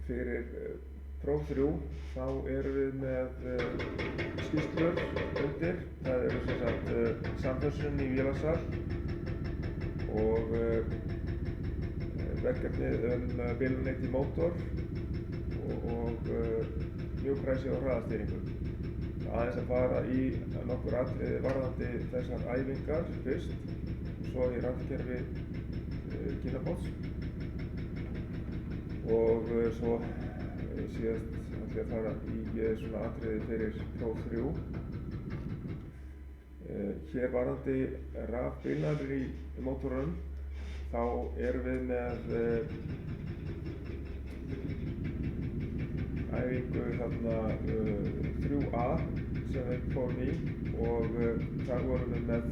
fyrir próf 3 þá erum við með skýrslur undir. Það eru sem sagt samfössun í vélasal og verkefnið bilunleitt í mótor og mjúkræsi og hraðastýringu. Aðeins að fara í nokkur atriði varðandi þessar æfingar fyrst og svo í rafkerfi Kinapods og svo síðast ætla ég að fara í svona atriði fyrir próf 3. Hér varðandi rafbílnarnir í mótorunum þá erum við með æfingu þarna 3A sem við fórum í og þar vorum við með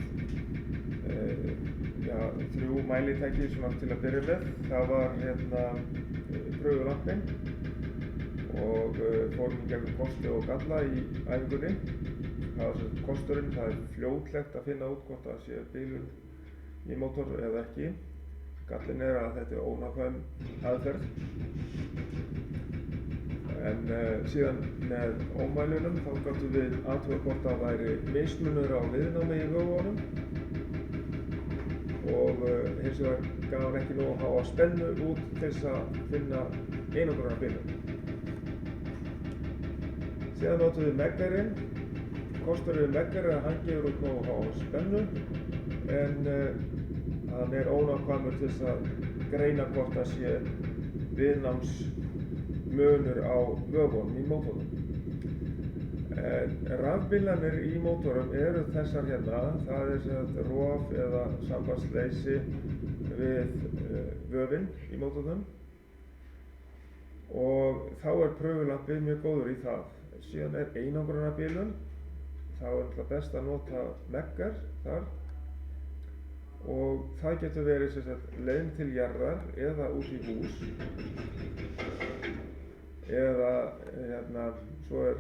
3 mælitæki svona til að byrja með. Það var pröfulampinn og fórum í gegnum kosti og galla í æfingunni. Það var sem sagt kosturinn, það er fljótlegt að finna út hvort það sé bilun í mótor eða ekki. Gallinn er að þetta er ónákvæm aðferð. En síðan með ómælunum þá gátum við athuga hvort það væri mismunur á viðnámi í vöðvunum og hins vegar gaf hann ekki nógu háa spennu út til þess að finna einangrunarbilun. Síðan notum við meggarinn. Kosturinn við meggar er að hann gefur út nógu háa spennu en hann er ónákvæmur til þess að greina hvort það sé viðnámsmunur á vöðvunum í mótornum. Rafbílarnir í mótorum eru þessar hérna, það er sem sagt rof eða sambandsleysi við vöðvinn í mótornum og þá er pröfulampið mjög góður í það. Síðan er einangrunarbilun, þá er náttúrulega best að nota meggar þar og það getur verið sem sagt leiðin til jarðar eða út í hús eða svo er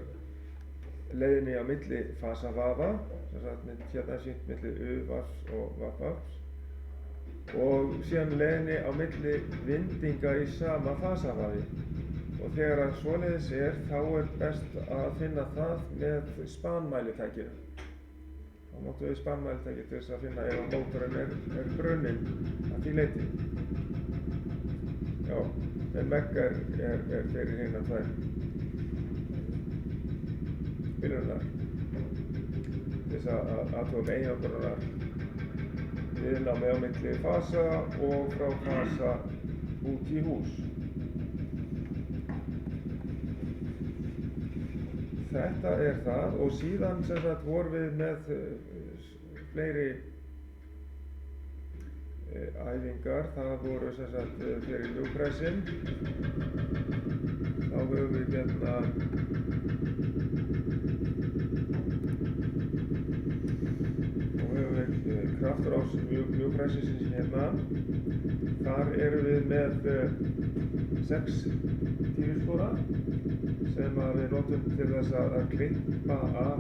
leiðinni á milli fasavafa, sem sagt hérna er sýnt milli U-vafs og V-vafs og síðan leiðinni á milli vindinga í sama fasavafi og þegar að svoleiðis er þá er best að finna það með spanmælitækinu. Þá notum við spanmælitæki til þess að finna ef að mótorinn er brunninn að því leyti. Já, en meggar er fyrir hérna tvær bilunnar til þess að athuga einangrunar viðnámi á milli fasa og frá fasa út í hús. Þetta er það og síðan sem sagt vorum við með fleiri æfingar. Það voru sem sagt fyrir mjúkræsin. Þá höfum við hérna kraftrás mjúkræsins hérna. Þar erum við með 6 tífistóra sem við notum til þess að klippa af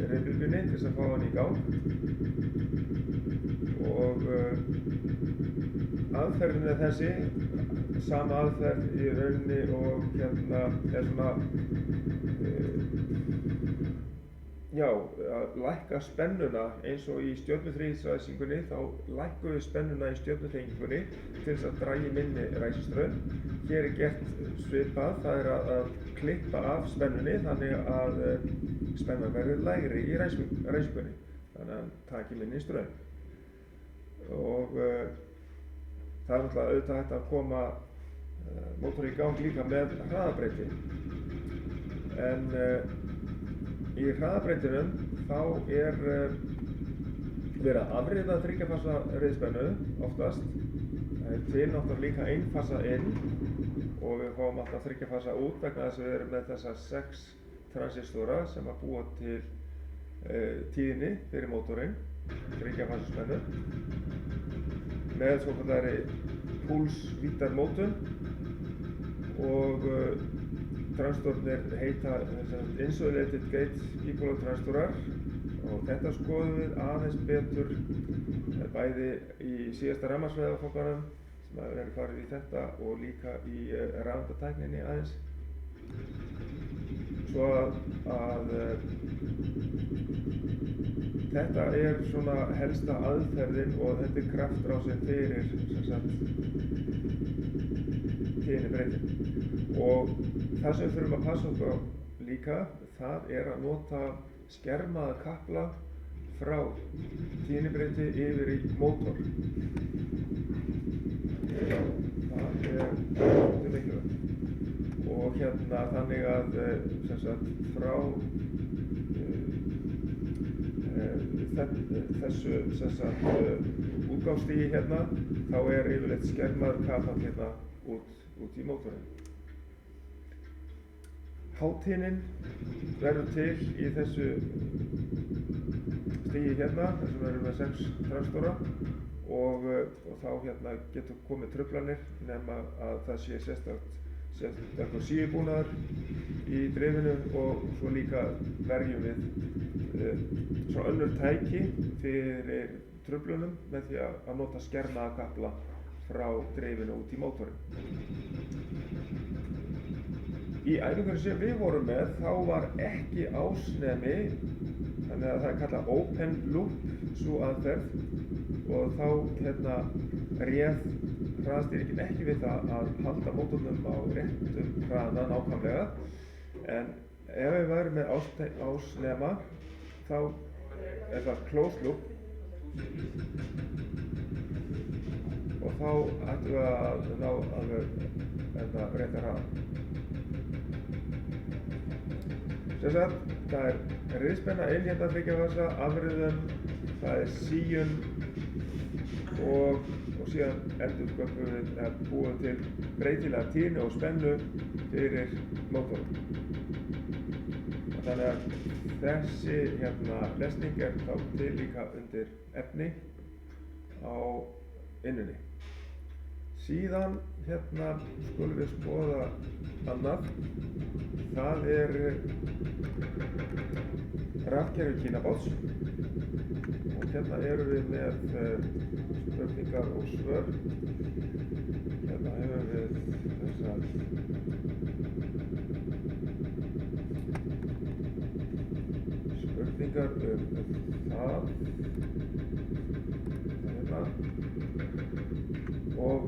reyfilbunni til þess að fá hann í gang og aðferðin er þessi, sama aðferð í rauninni og hérna er svona að lækka spennuna eins og í stjörnuþríðsræsingunni þá lækkum við spennuna í stjörnutengingunni til þess að dragi minni ræsistraum. Hér er gert svipað, það er að klippa af spennunni þannig að spennan verður lægri í ræsingunni þannig að hann taki minni straum. Og það er náttúrulega auðvitað hægt að koma mótor í gang líka með hraðabreyti en í hraðabreytinum þá er verið að afriða 3 fasa reiðspennu oftast. Það er til náttúrulega líka 1 fasa inn og við fáum alltaf 3 fasa út vegna þess að við erum með þessa 6 transistora sem að búa til tíðni fyrir mótorinn, 3 fasa spennu með svokallari púlsvíddarmótun og transistorarnir heita insulated gate bipolar transistorar og þetta skoðum við aðeins betur bæði í síðasta rafmagnsfræðiáfanganum maður verið farið í þetta og líka í rafeindatækninni aðeins. Svo að þetta er svona helsta aðferðin og þetta er kraftrásin fyrir tíðnibreytin. Og það sem við þurfum að passa okkur á líka, það er að nota skermaða kapla frá tíðnibreyti yfir í mótor. Það er mikilvægt. Og hérna þannig að frá þessu útgáfstigi hérna, þá er yfirleitt skermaður kapall hérna út í mótorinn. Hátíðnin verður til í þessu stigi hérna, þar sem við erum með 6 transistora og þá hérna getur komið truflanir nema að það sé sérstakur síubúnaður í drifinu og svo líka verjum við svona önnur tæki fyrir truflunum með því að nota skermaða kapla frá drifinu út í mótorinn. Í æfingunni sem við vorum með þá var ekki ásnemi, þannig að það er kallað open loop sú aðferð og þá hérna réð hraðastýringin ekki við það að halda mótornum á réttum hraða nákvæmlega, en ef við værum með ásnema þá er það closed loop og þá ættum við að ná alveg rétta hraða. Það er riðspenna inn hérna 3 fasa, afriðum, það er síun og síðan endursköpum við að búa til breytilega tíðni og spennu fyrir mótorinn. Þannig að þessi hérna lesning er þá til líka undir efni á innunni. Síðan hérna skulum við skoða annað. Það er rafkerfi Kínabáts og hérna erum við með spurningar og svör. Hérna hefur við þessar spurningar það hérna og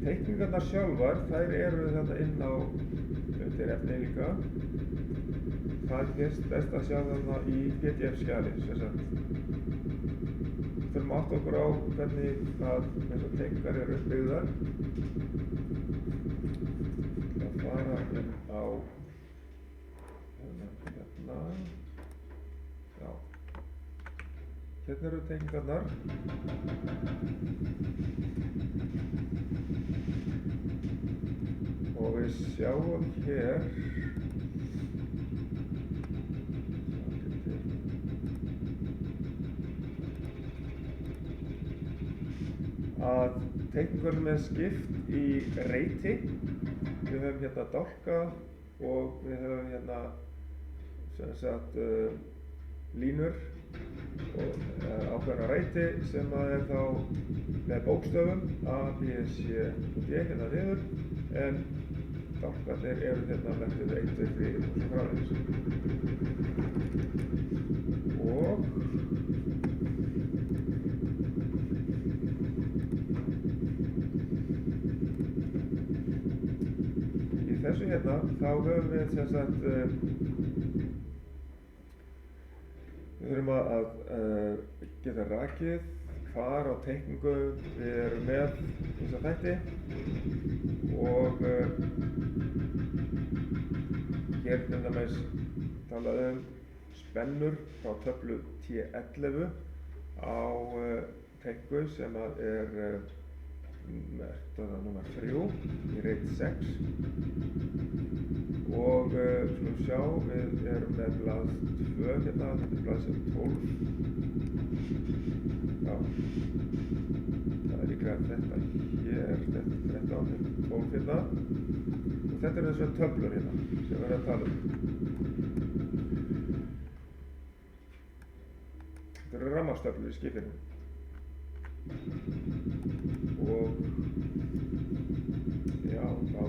teikningarnar sjálfar, þær eru þetta inn á undir efni líka. Það er best að sjá þarna í PDF-skjali, sem sagt. Við þurfum að átta okkur á hvernig að þessar teikningar eru uppbyggðar. Það fara inn á hérna. Já. Hérna eru teikningarnar. Og við sjáum hér að teikningunum er skipt í reiti. Við höfum hérna dálka og við höfum hérna sem sagt línur og ákveðna reiti sem er þá með bókstöfum A, B, C og D hérna niður, en dálkarnir eru hérna merktir 1, 2, 3 og svo framvegis. Og í þessu hérna þá höfum við sem sagt við þurfum að geta rakið hvar á teikningu við erum með þessa þætti og hér til dæmis talað spennur frá töflu T11 á teikningu sem er nummer 3 í reit 6 og skulum sjá, við erum með blað 2 hérna, þetta er blað sem 12. Já, það er líka þetta hér, þetta er 13, 12 hérna og þetta eru þessar töflur hérna sem við erum að tala Þetta eru rafmagnstöflur í skipinu. Já, þá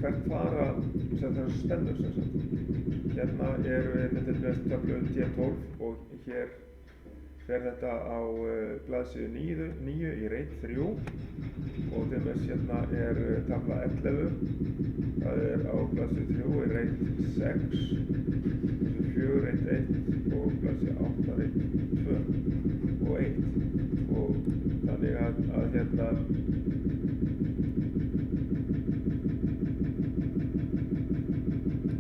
hvert fara þessar spennur sem sagt. Hérna erum við með til dæmis töflu T12 og hér fer þetta á blaðsíðu 9 í reit 3 og til dæmis hérna er tafla 11, það er á blaðsíðu 3 í reit 6, 4 reit 1 og blaðsíðu 8 reit 2 og 1 og þannig að hérna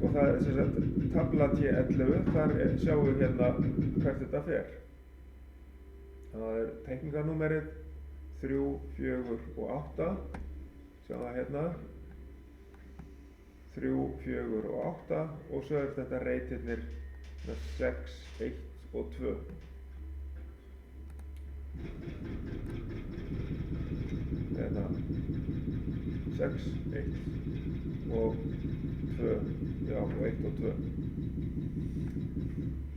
og það er sem sagt tafla T11, þar sjáum við hérna hvert þetta fer. Það er teikningarnúmerið 3, 4 og 8, sjáum það hérna, 3, 4 og 8 og svo er þetta reitirnir með 6, 1 og 2. Hérna 6, 1 og 2, já, og 1 og 2.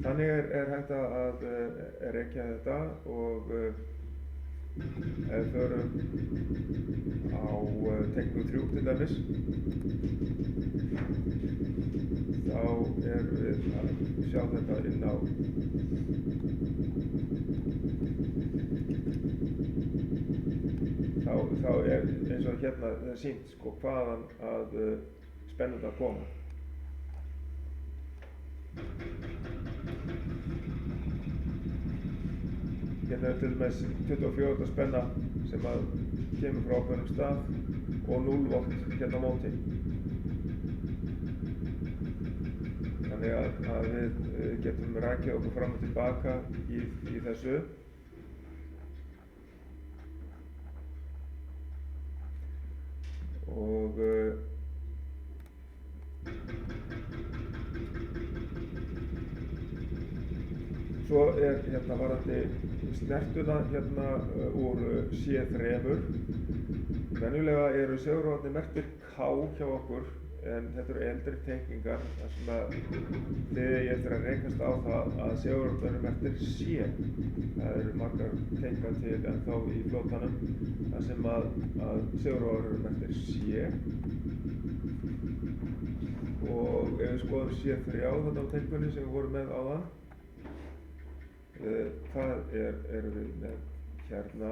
Þannig er hægt að rekja þetta og ef við förum á teikningu 3 til dæmis, þá erum við að sjá þetta inn á þá er eins og hérna það er sýnt sko hvaðan að spennurnar koma. Hérna er til dæmis 24 spenna sem að kemur frá ákveðnum stað og 0 volt hérna á móti. Þannig að við getum rakið okkur fram og tilbaka í þessu. Og svo er hérna varðandi snertuna hérna úr C3. Venjulega eru segulrófarnir merktir K hjá okkur en þetta eru eldri teikningar þar sem að þið eigið eftir að rekast á það að segulrófarnir eru merktir C. Það eru margar teikningar til ennþá í flótanum þar sem að segulrófar eru merktir C. Og ef við skoðum C3 þarna á teikningunni sem við vorum með áðan, það erum við með hérna.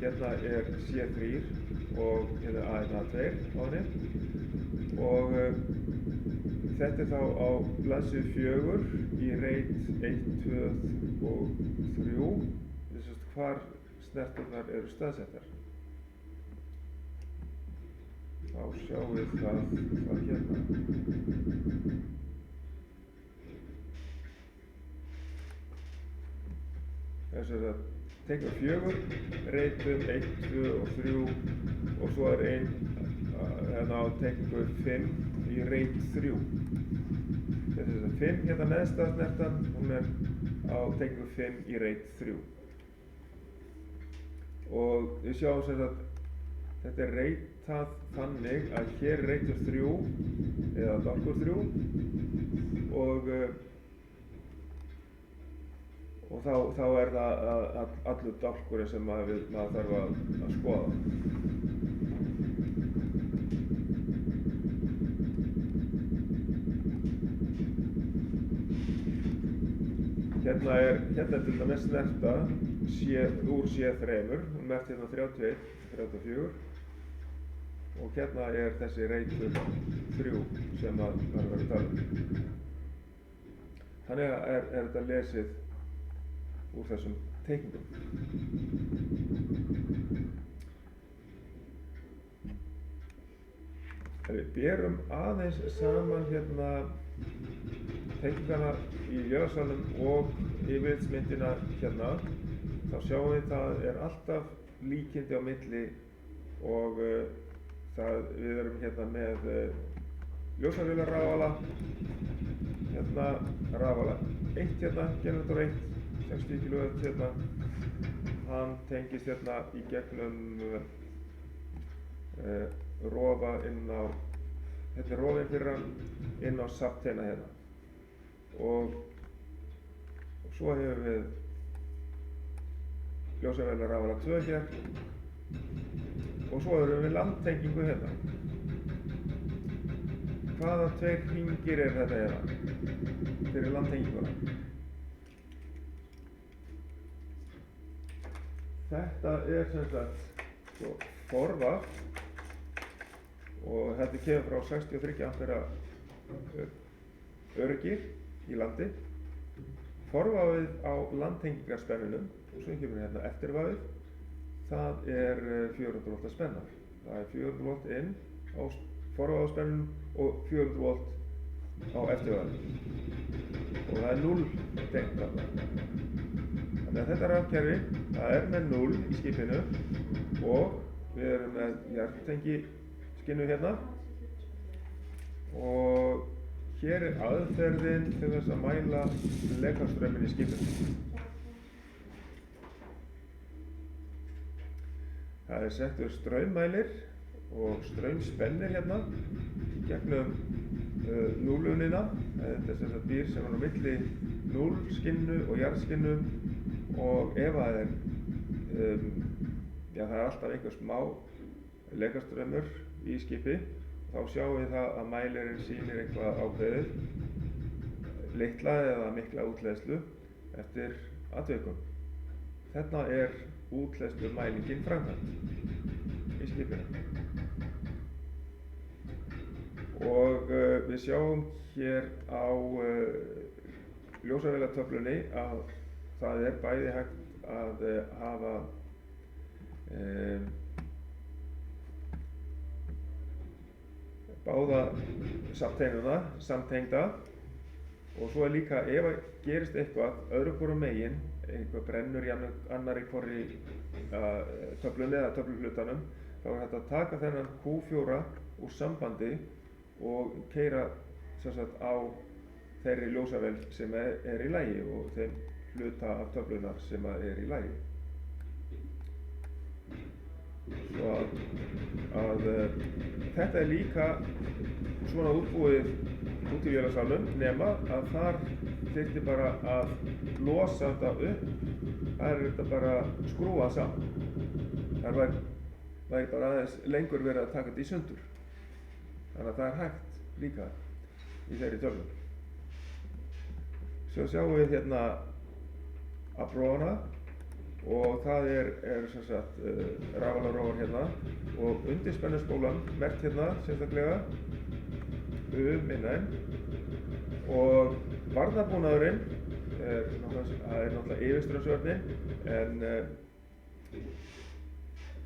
Hérna er C3 og hérna A1A2 á henni og þetta er þá á blaðsíðu 4 í reit 1, 2 og 3, þess að hvar snerturnar eru staðsettar. Þá sjáum við það hérna. Þess að teikna 4, reitum 1, 2 og 3 og svo er ein hérna á teikningu 5 í reit 3. Þess að 5 hérna neðsta snertan, hún er á teikningu 5 í reit 3. Og við sjáum sem sagt þetta er reitað þannig að hér er reitur 3 eða dálkur 3 og þá er það allur dálkurinn sem maður þarf að skoða. Hérna er til dæmis snerta úr C3, hún er merkt hérna 31, 34 og hérna er þessi reitur 3 sem maður verður að tala um. Þannig er þetta lesið úr þessum teikningum. Ef við berum aðeins saman hérna teikningana í Jökulsánum og yfirlitsmyndina hérna, þá sjáum við það er alltaf líkindi á milli og við erum hérna með ljósavélarrafala, hérna rafala 1 hérna, generator 1, 60 kW hérna, hann tengist hérna í gegnum rofa inn á þetta er rofinn fyrir hann inn á safnteina hérna. Og svo hefur við ljósavélar rafala 2 hér og svo erum við landtengingu hérna. Hvaða 2 hringir er þetta hérna fyrir landtenginguna? Þetta er sem sagt forvað og þetta kemur frá 63 ampera öryggi í landi. Forvaðið á landtengingarspennunum, og svo kemur hérna eftirvaðið, það er 400 volt spenna. Það er 400 volt inn á forvaðaspennunum og 400 volt á eftirvaðið. Og það er 0 tengt þarna. Þannig að þetta rafkerfi, það er með 0 í skipinu og við erum með jarðtengiskinnu hérna. Og hér er aðferðin til þess að mæla lekastrauminn í skipinu. Það er settur straummælir og straumspennir hérna í gegnum núlunina. Þetta er sem sagt dýr sem er á milli núlskinnu og jarðskinnu og ef það er, það er alltaf einhver smá lekastraumur í skipi. Þá sjáum við það að mælirinn sýnir eitthvað ákveðið, litla eða mikla útleiðslu eftir atvikum. Þarna er útleiðslumælingin framkvæmd í skipinu. Og við sjáum hér á ljósavélatöflunni að það er bæði hægt að hafa báða safnteinuna samtengda og svo er líka ef að gerist eitthvað öðru hvoru megin, eitthvað brennur í annarri hvorri töflunni eða töfluhlutanum, þá er hægt að taka þennan Q4 úr sambandi og keyra sem sagt á þeirri ljósavél sem er í lagi og þeim hluta af töflunar sem er í lagi. Svo að þetta er líka svona útbúið út í vélasalnum nema að þar þyrfti bara að losa þetta upp, þar er þetta bara skrúað saman. Þar væri bara aðeins lengur verið að taka þetta í sundur. Þannig að það er hægt líka í þeirri töflu. Svo sjáum við hérna afrófana og það er sem sagt rafalarófan hérna og undirspennuspólan merkt hérna sérstaklega minnaðinn og varnarbúnaðurinn er náttúrulega yfirstraumsvörnin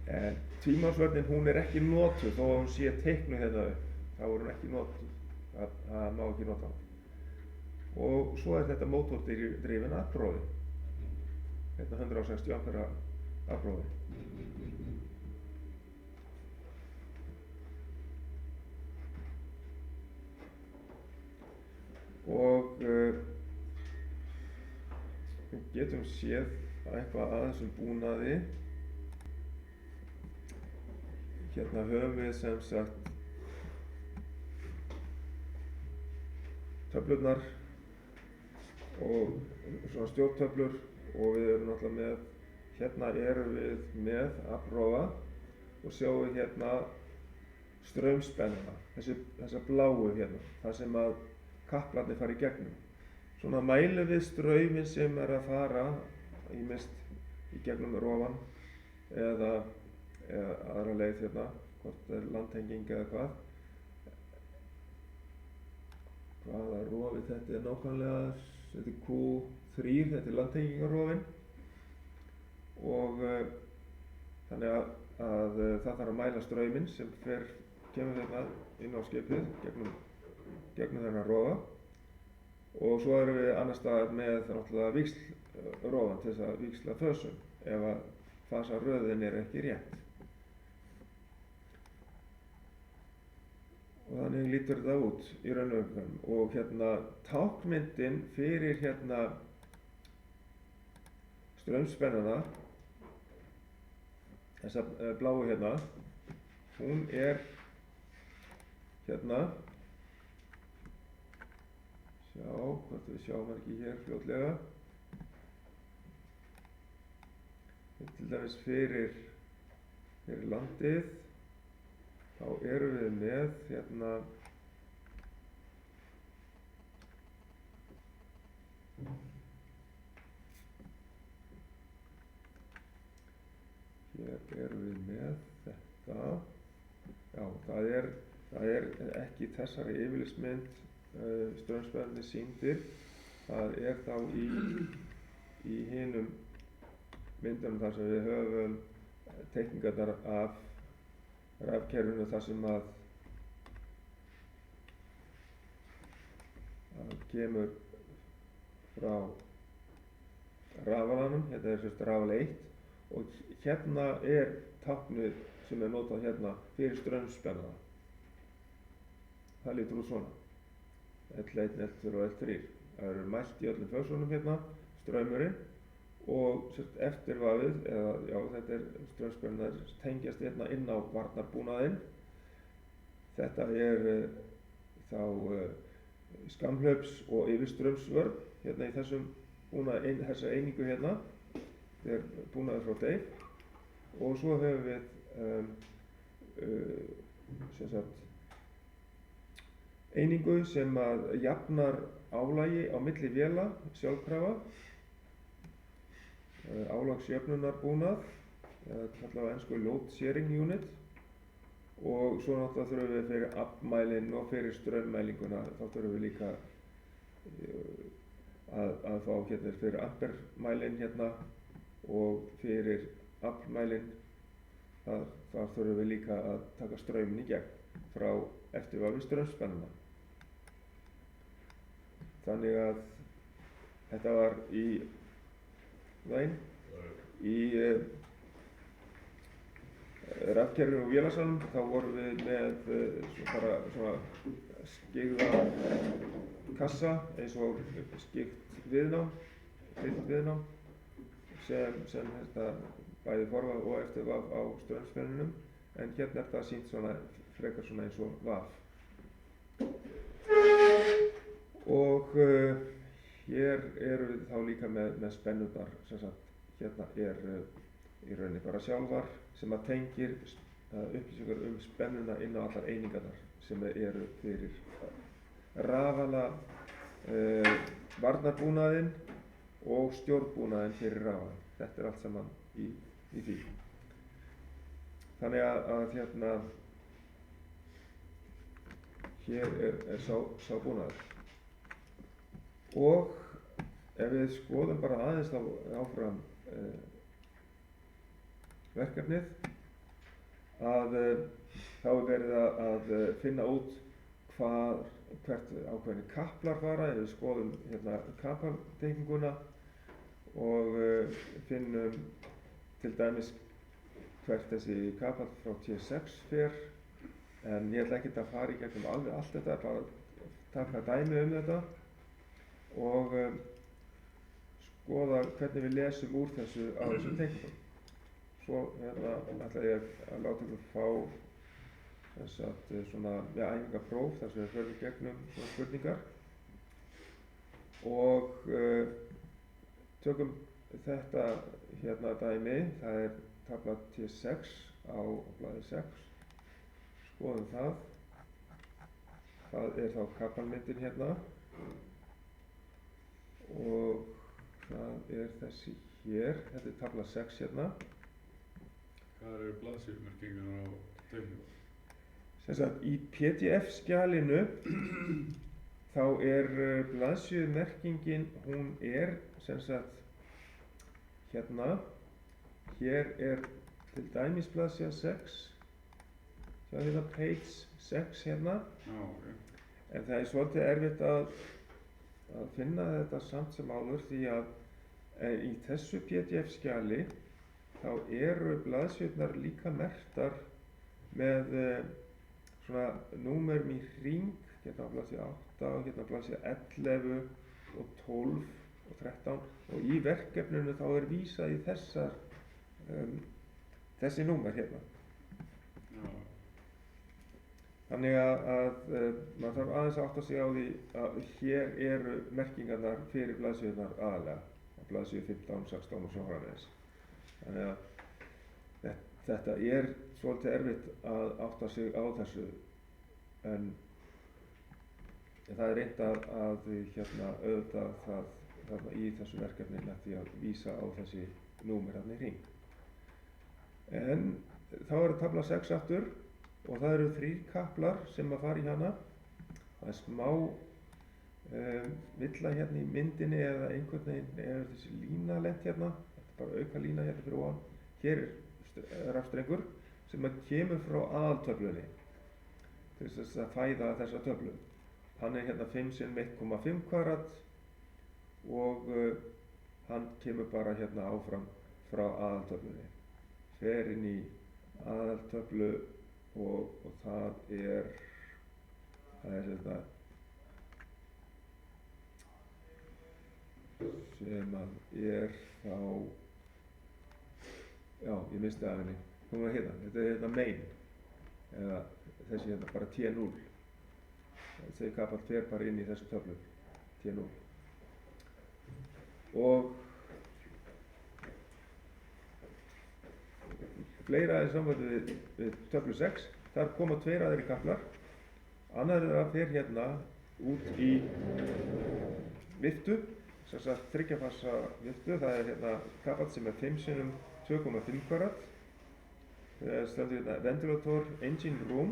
en tvímálsvörnin hún er ekki notuð þó að hún sé teiknuð hérna upp. Þá er hún ekki notuð, það má ekki nota hana. Og svo er þetta mótordrifin afrófi. Hérna 160 ampera afrófi. Og við getum séð eitthvað aðeins búnaði. Hérna höfum við sem sagt töflurnar og svona stjórntöflur og við erum náttúrulega með, hérna erum við með afrófa og sjáum við hérna straumspennuna, þessa bláu hérna, það sem að kaplarnir fara í gegnum. Svona mælum við strauminn sem er að fara ýmist í gegnum rofan eða aðra leið hérna, hvort er landtenging eða hvað. Hvaða rofi þetta er nákvæmlega, þetta er Q3, þetta er landtengingarrofin og þannig að það þarf að mæla strauminn sem kemur hérna inn á skipið gegnum þennan rofa og svo erum við annars staðar með náttúrulega víxlrofan til þess að víxla fösum ef að fasaröðin er ekki rétt. Og þannig lítur þetta út í raunveruleikanum og hérna táknmyndin fyrir hérna straumspennuna, þessa bláu hérna, hún er hérna. Sjá hvort við sjáum hann ekki hér fljótlega. Til dæmis fyrir landið, þá erum við með hérna hér erum við með þetta. Já, það er ekki þessari yfirlitsmynd straumspennandi sýndir. Það er þá í hinum myndunum þar sem við höfum teikningarnar af rafkerfinu þar sem að kemur frá rafalanum. Hérna er sérst rafal 1 og hérna er táknið sem er notað hérna fyrir straumspennana. Það lítur út svona. L1, L2 og L3. Það eru mælt í öllum fösunum hérna, straumurinn. Og eftirvafið, þetta er straumspennunar tengjast hérna inn á varnarbúnaðinn. Þetta er þá skammhlaups- og yfirstraumsvörn hérna í þessum búnaði, þessa einingu hérna. Þetta er búnaður frá Dave. Og svo höfum við einingu sem að jafnar álagi á milli véla sjálfkrafa. Álagsjöfnunarbúnað, kallað á ensku load sharing unit, og svo náttúrulega þurfum við fyrir aflmælinn og fyrir straummælinguna, þá þurfum við líka að fá hérna fyrir ampermælinn hérna og fyrir aflmælinn, þar þurfum við líka að taka strauminn í gegn frá eftirvafi straumspennuna. Þannig að þetta var í rafkerfinu og vélasalnum. Þá vorum við með bara svona skyggða kassa eins og skyggt viðnám, fyllt viðnám sem þetta bæði forvað og eftirvaf á straumspennunum, en hérna er það sýnt svona frekar svona eins og vaf. Og hér eru við þá líka með spennurnar, sem sagt, hérna er í rauninni bara sjálfar sem að tengir upplýsingar spennuna inn á allar einingarnar sem eru fyrir rafala, varnarbúnaðinn og stjórnbúnaðinn fyrir rafala. Þetta er allt saman í því. Þannig að hérna, hér er sá búnaður. Og ef við skoðum bara aðeins þá áfram verkefnið, þá er verið að finna út hvert ákveðni kaplar fara. Ef við skoðum hérna kapalteikninguna og finnum til dæmis hvert þessi kapall frá T6 fer, en ég ætla ekkert að fara í gegnum alveg allt þetta, bara taka dæmi þetta og skoða hvernig við lesum úr þessu á þessum teikningum. Svo hérna ætla ég að láta ykkur fá svona æfingapróf þar sem við förum gegnum svona spurningar og tökum þetta hérna dæmi. Það er tafla T6 á blaði 6. Skoðum það. Það er þá kapalmyndin hérna og það er þessi hér. Þetta er tafla 6 hérna. Hvað eru blaðsíðumerkingar á teikningu? Sem sagt, í PDF-skjalinu þá er blaðsíðumerkingin, hún er sem sagt hérna. Hér er til dæmis blaðsíða 6. Sjá hérna page 6 hérna. Já, ok. En það er svolítið erfitt að finna þetta samt sem áður, því að í þessu PDF-skjali þá eru blaðsíðurnar líka merktar með svona númerum í hring, hérna á blaðsíða 8 og hérna á blaðsíða 11 og 12 og 13, og í verkefninu þá er vísað í þessi númer hérna. Já. Þannig að maður þarf aðeins að átta sig á því að hér eru merkingarnar fyrir blaðsíðurnar aðalega, blaðsíður 15, 16 og svo framvegis. Þannig að þetta er svolítið erfitt að átta sig á þessu, en það er reynt að auðvitað það þarna í þessu verkefni með því að vísa á þessi númer þarna í hring. En þá er tafla 6 aftur og það eru 3 kaplar sem að fara í hana. Það er smá villa hérna í myndinni eða einhvern veginn er þessi lína lent hérna. Þetta er bara auka lína hérna fyrir ofan. Hér er rafstrengur sem að kemur frá aðaltöflunni til þess að fæða þessa töflu. Hann er hérna 5 x 1,5 kvadrat og hann kemur bara hérna áfram frá aðaltöflunni. Fer inn í aðaltöflu og það er þetta sem að er þá, já, ég misti af henni, hún var hérna, þetta er hérna main, eða þessi hérna bara T0. Þessi kapall fer bara inn í þessu töflu, T0. Og fleira er sambandi við töflu 6, þar koma 2 aðrir kaplar. Annar þeirra fer hérna út í viftu, sem sagt 3 fasa viftu. Það er hérna kapall sem er 5 x 2,5 kvadrat. Það stendur hérna ventilator engine room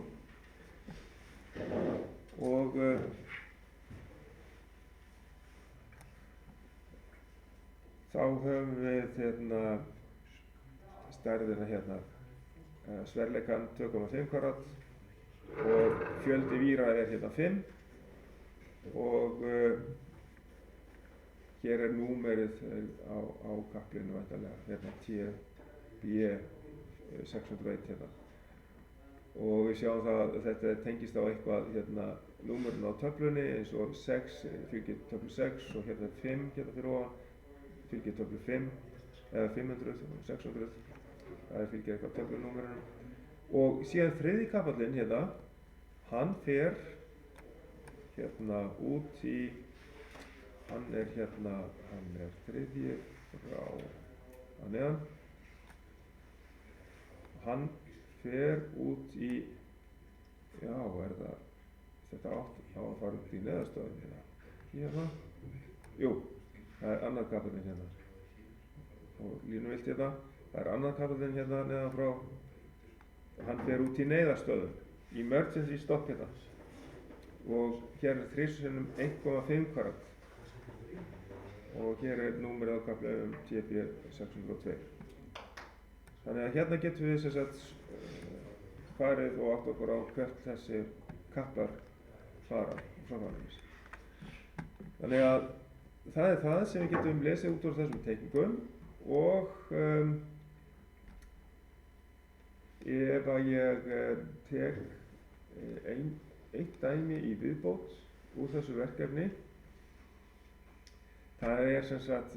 og þá höfum við hérna stærðina hérna, sverleikann 2,5 kvadrat og fjöldi víra er hérna 5 og hér er númerið á kaplinu væntanlega, hérna TB601 hérna. Og við sjáum það að þetta tengist á eitthvað hérna númerinn á töflunni, eins og 6 fylgir töflu 6 og hérna 5 hérna fyrir ofan fylgir töflu 5 eða 500, 600, það fylgir eitthvað töflunúmerunum. Og síðan 3. kapallinn hérna, hann fer hérna út í, hann er 3. frá að neðan. Hann fer út í, já, er þetta átt á að fara út í neðastöðum hérna. Hérna, jú, það er annar kapallinn hérna. Og línuvilt hérna, það er annar kapallinn hérna neðan frá, hann fer út í neyðarstöðum, í emergency stop hérna. Og hér er 3 x 1,5 kvadrat. Og hér er númerið á kaplanum TB602. Þannig að hérna getum við sem sagt farið og átt okkur á hvert þessi kaplar fara og svo framvegis. Þannig að það er það sem við getum lesið út úr þessum teikningum og ef að ég tek eitt dæmi í viðbót úr þessu verkefni, það er sem sagt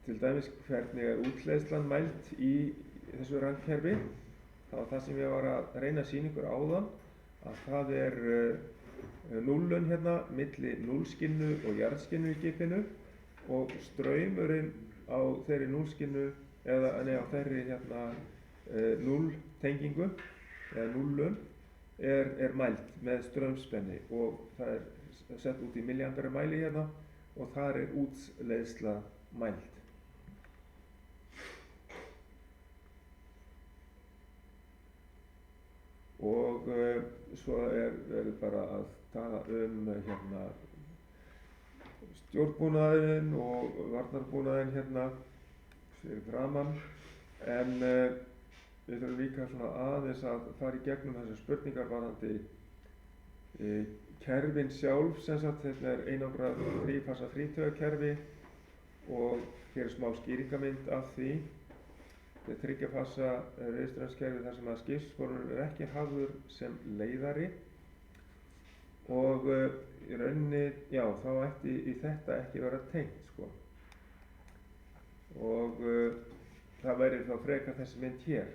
til dæmis hvernig er útleiðslan mæld í þessu rangkerfi. Það var það sem ég var að reyna að sýna ykkur áðan, að það er núllun hérna milli núllskinnu og jarðskinnu í skipinu og straumurinn á þeirri núllskinnu eða á þeirri hérna núlltengingu eða núllun er mæld með straumspenni og það er sett út í milliampere mæli hérna og þar er útleiðsla mæld. Og svo verður bara að tala hérna stjórnbúnaðinn og varnarbúnaðinn hérna fyrir framan, en við þurfum líka svona aðeins að fara í gegnum þessar spurningar varðandi kerfin sjálf, sem sagt þetta er einangrað 3 fasa þrítaugakerfi og hér er smá skýringamynd af því. Þetta er 3 fasa rafstraumskerfi þar sem að skipssporurinn er ekki hafður sem leiðari og í rauninni, já, þá ætti í þetta ekki vera tengt, sko. Og það væri þá frekar þessi mynd hér.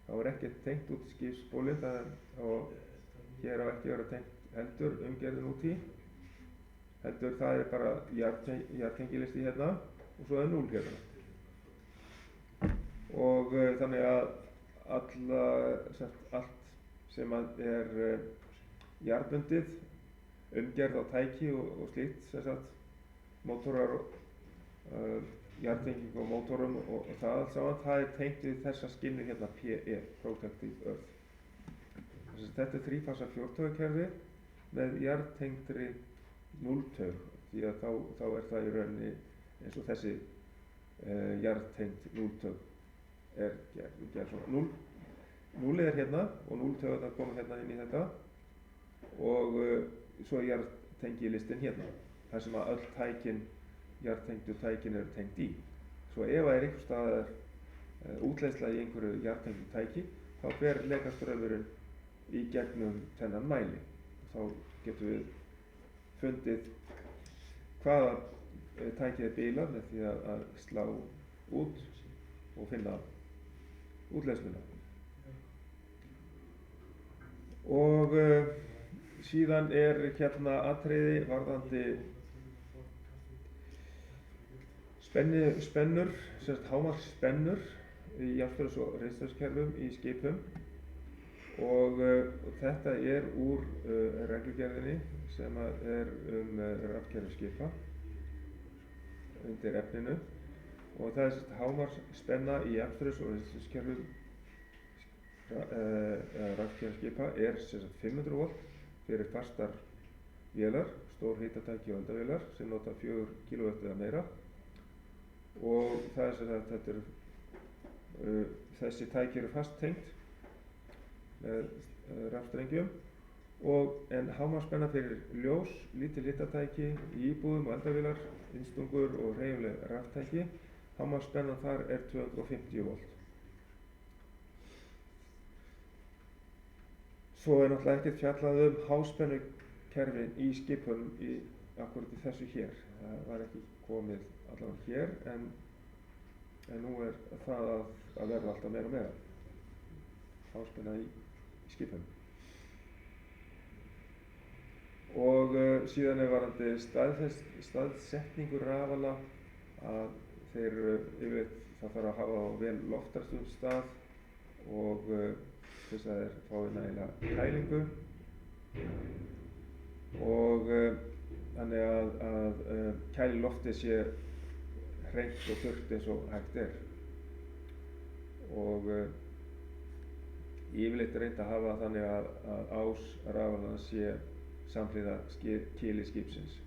Þá er ekkert tengt út í skipsspólinn, Hér á ekki að vera tengt heldur umgerðin út í. Heldur það er bara jarðtengilisti hérna og svo er 0 hérna. Og þannig að allt sem er jarðbundið, umgerð á tæki og slíkt, sem sagt, mótorar, jarðtenging og mótorum og það allt saman, það er tengt við þessa skilnu hérna PE, Protective Earth. Þetta er þrífasa fjórtaugakerfi með jarðtengdri 0-taug, því að þá er það í rauninni eins og þessi jarðtengd 0-taug er gerð svona. 0 er hérna og 0-taugarnar koma hérna inn í þetta og svo er jarðtengilistin hérna, þar sem að öll tækin, jarðtengdu tækin eru tengd í. Svo ef það er einhvers staðar útleiðsla í einhverju jarðtengdu tæki, þá fer lekastraumurinn í gegnum þennan mæli. Þá getum við fundið hvaða tækið er bilað með því að slá út og finna útleiðsluna. Og síðan er hérna atriði varðandi spennur, semst hámarksspennur í jafnstæðis- og reiðstæðiskerfum í skipum. Og þetta er úr reglugerðinni sem er rafkerfi skipa undir efninu og það er hámarksspenna í jafnstæðis- og reiðstæðiskerfum rafkerfi skipa er 500 volt fyrir fastar vélar, stór hitatæki og eldavélar sem nota 4 kW eða meira og það er þessi tæki eru fasttengt með rafstrengjum en hámarksspenna fyrir ljós, lítil hitatæki í íbúðum og eldavélar, innstungur og hreyfanleg raftæki, hámarksspennan þar er 250 volt. Svo er náttúrulega ekkert fjallað háspennukerfin í skipum akkúrat í þessu hér. Það var ekki komið allavega hér en nú er það að verða alltaf meira og meira. Háspenna í skipum. Og síðan er varðandi staðsetningu rafala að þeir yfirleitt það þarf að hafa á vel loftrastum stað og þess að þeir fái nægilega kælingu og þannig að kæli loftið sé hreint og þurrt eins og hægt er og yfirleitt reynt að hafa þannig að ás rafalana sé samhliða kili skipsins.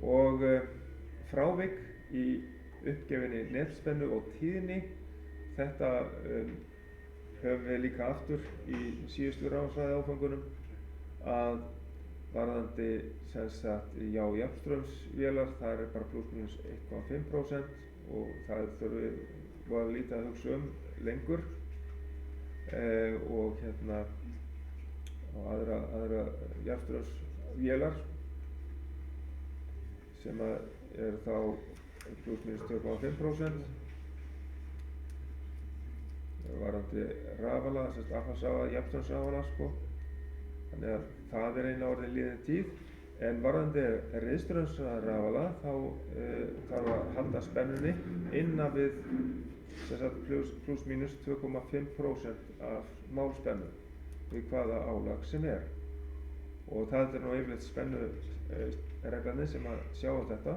Og frávik í uppgefinni netspennu og tíðni, þetta höfum við líka aftur í síðustu rafmagnsfræði áfangunum að varðandi sem sagt jafnströmsvélar, það er bara pluss-mínus 1,5% og það þurfum við að lítið að hugsa lengur og hérna og aðra jafnströmsvélar sem er þá pluss-mínus 2,5%. Varðandi rafala, þess að afhansafa jafnströmsrafala þannig að það er eina orðin liðin tíð en varðandi reiðströmsrafala þá þarf að halda spennunni innan við pluss-mínus 2,5% af málspennu við hvaða álag sem er og það er nú yfirleitt spennureglarnir sem að sjá á þetta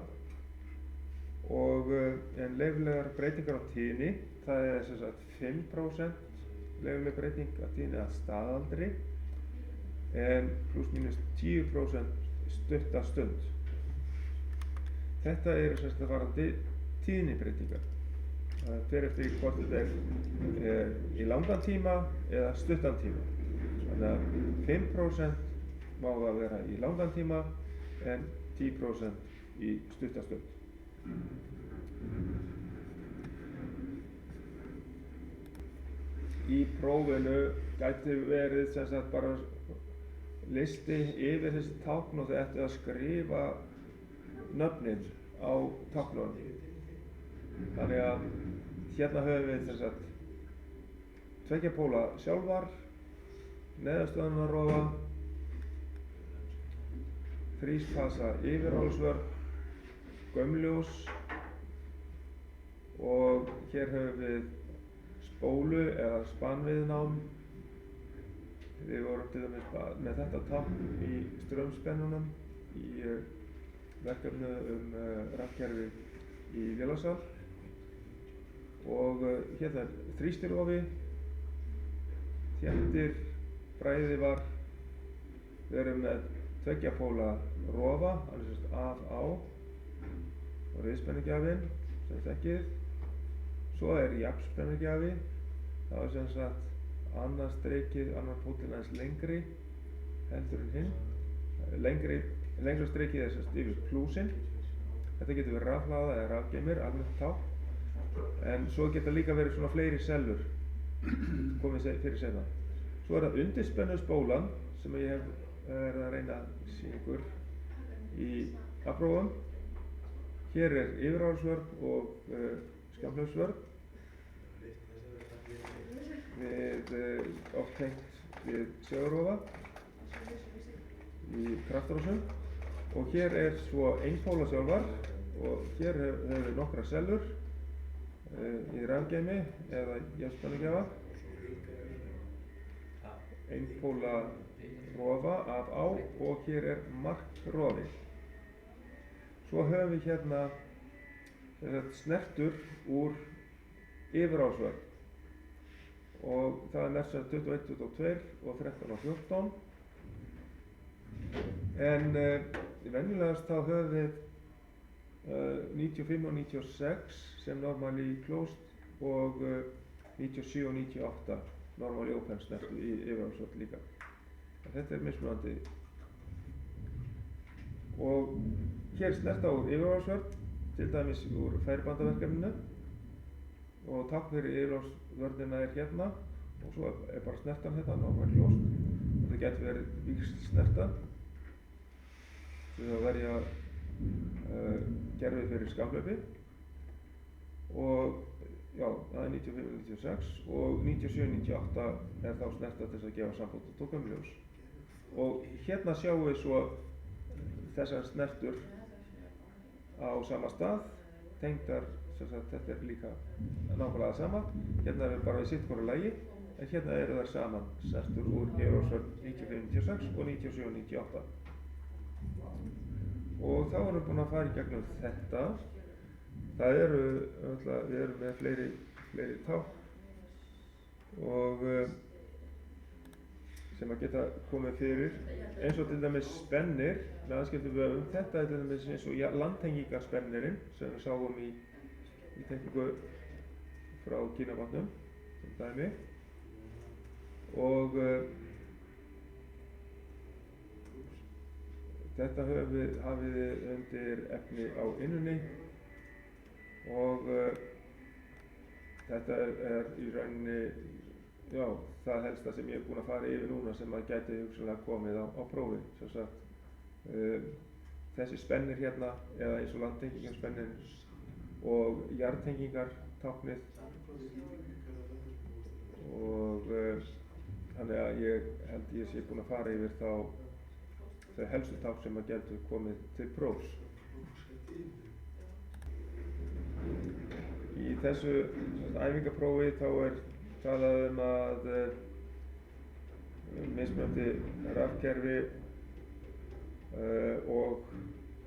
og en leyfilegar breytingar á tíðni það er sem sagt 5% leyfileg breyting á tíðni að staðaldri en pluss-mínus 10% stutta stund. Þetta eru sem sagt varðandi tíðnibreytingar. Það fer eftir hvort þetta er í langan tíma eða stuttan tíma. Þannig að 5% má það vera í langan tíma en 10% í stutta stund. Í prófinu gæti verið sem sagt bara listi yfir þessi tákn og þið ættu að skrifa nöfnin á táknunum. Þannig að hérna höfum við sem sagt tveggja póla sjálfar, neðastöðunarrofa, þrífasa yfirálsvörn, gömljós og hér höfum við spólu eða spanviðnám. Við vorum til dæmis með þetta tákn í straumspennunum í verkefnu rafkerfi í vélasal og hérna er þrýstirofi, þéttir bræði var, við erum með tveggja póla rofa, alveg af á og riðspennugjafinn sem þekkið. Svo er jafnspennugjafi, það er sem sagt annar streikið, annar póllinn aðeins lengri heldur en hinn. Lengra streikið er sem sagt yfir plúsinn. Þetta getur verið rafhlaða eða rafgeymir, almennt tákn. En svo geta líka verið svona fleiri sellur komið fyrir seinna. Svo er það undirspennusbólan sem ég hef verið að reyna að sýna ykkur í afprófum. Hér er yfirárásvörn og skammhlaupsvörn við oft tengt við sjávarrofa í kraftarósum og hér er svo einpóla sjálfar og hér hefur við nokkra sellur í rafgeymi eða jafnspennugjafa, einpóla rofa af á og hér er markrofi. Svo höfum við hérna snertur úr yfirárásvörn og það er merkt 21, 22 og 13 og 14. En venjulegast þá höfum við 95 og 96 sem normally closed og 97 og 98 normally open snertu í yfirárásvörn líka. Þetta er mismunandi. Og hér snerta úr yfirárásvörn, til dæmis úr færibandaverkefninu og tákn fyrir yfirárásvörnina er hérna og svo er bara snertan hérna, normally closed. Þetta getur verið víxlsnertan til að verja gerfið fyrir skammhlaupi og já, það er 95 og 96 og 97 og 98 er þá snerta til að gefa samband og gömljós. Og hérna sjáum við svo þessar snertur á sama stað, tengdar, sem sagt þetta er líka nákvæmlega sama. Hérna er við bara í sitt hvoru lagi, en hérna eru þær saman snertur úr yfirárásvörn 95-96 og 97-98. Og þá erum við búin að fara í gegnum þetta. Það eru, við erum með fleiri tákn og sem að geta komið fyrir, eins og til dæmis spennir með aðskildum vöfum. Þetta er til dæmis eins og landtengingarspennirinn sem við sáum í tengingu frá Kínavatnum sem dæmi. Og þetta hafið þið undir efni á innunni og þetta er í rauninni, já, það helsta sem ég er búinn að fara yfir núna sem að gæti hugsanlega komið á prófi. Sem sagt, þessi spennir hérna, eða eins og landtengingarspennir og jarðtengingartáknið og þannig að ég held ég sé búinn að fara yfir þau helstu tákn sem að gætu komið til prófs. Í þessu æfingaprófi þá er talað að mismunandi rafkerfi og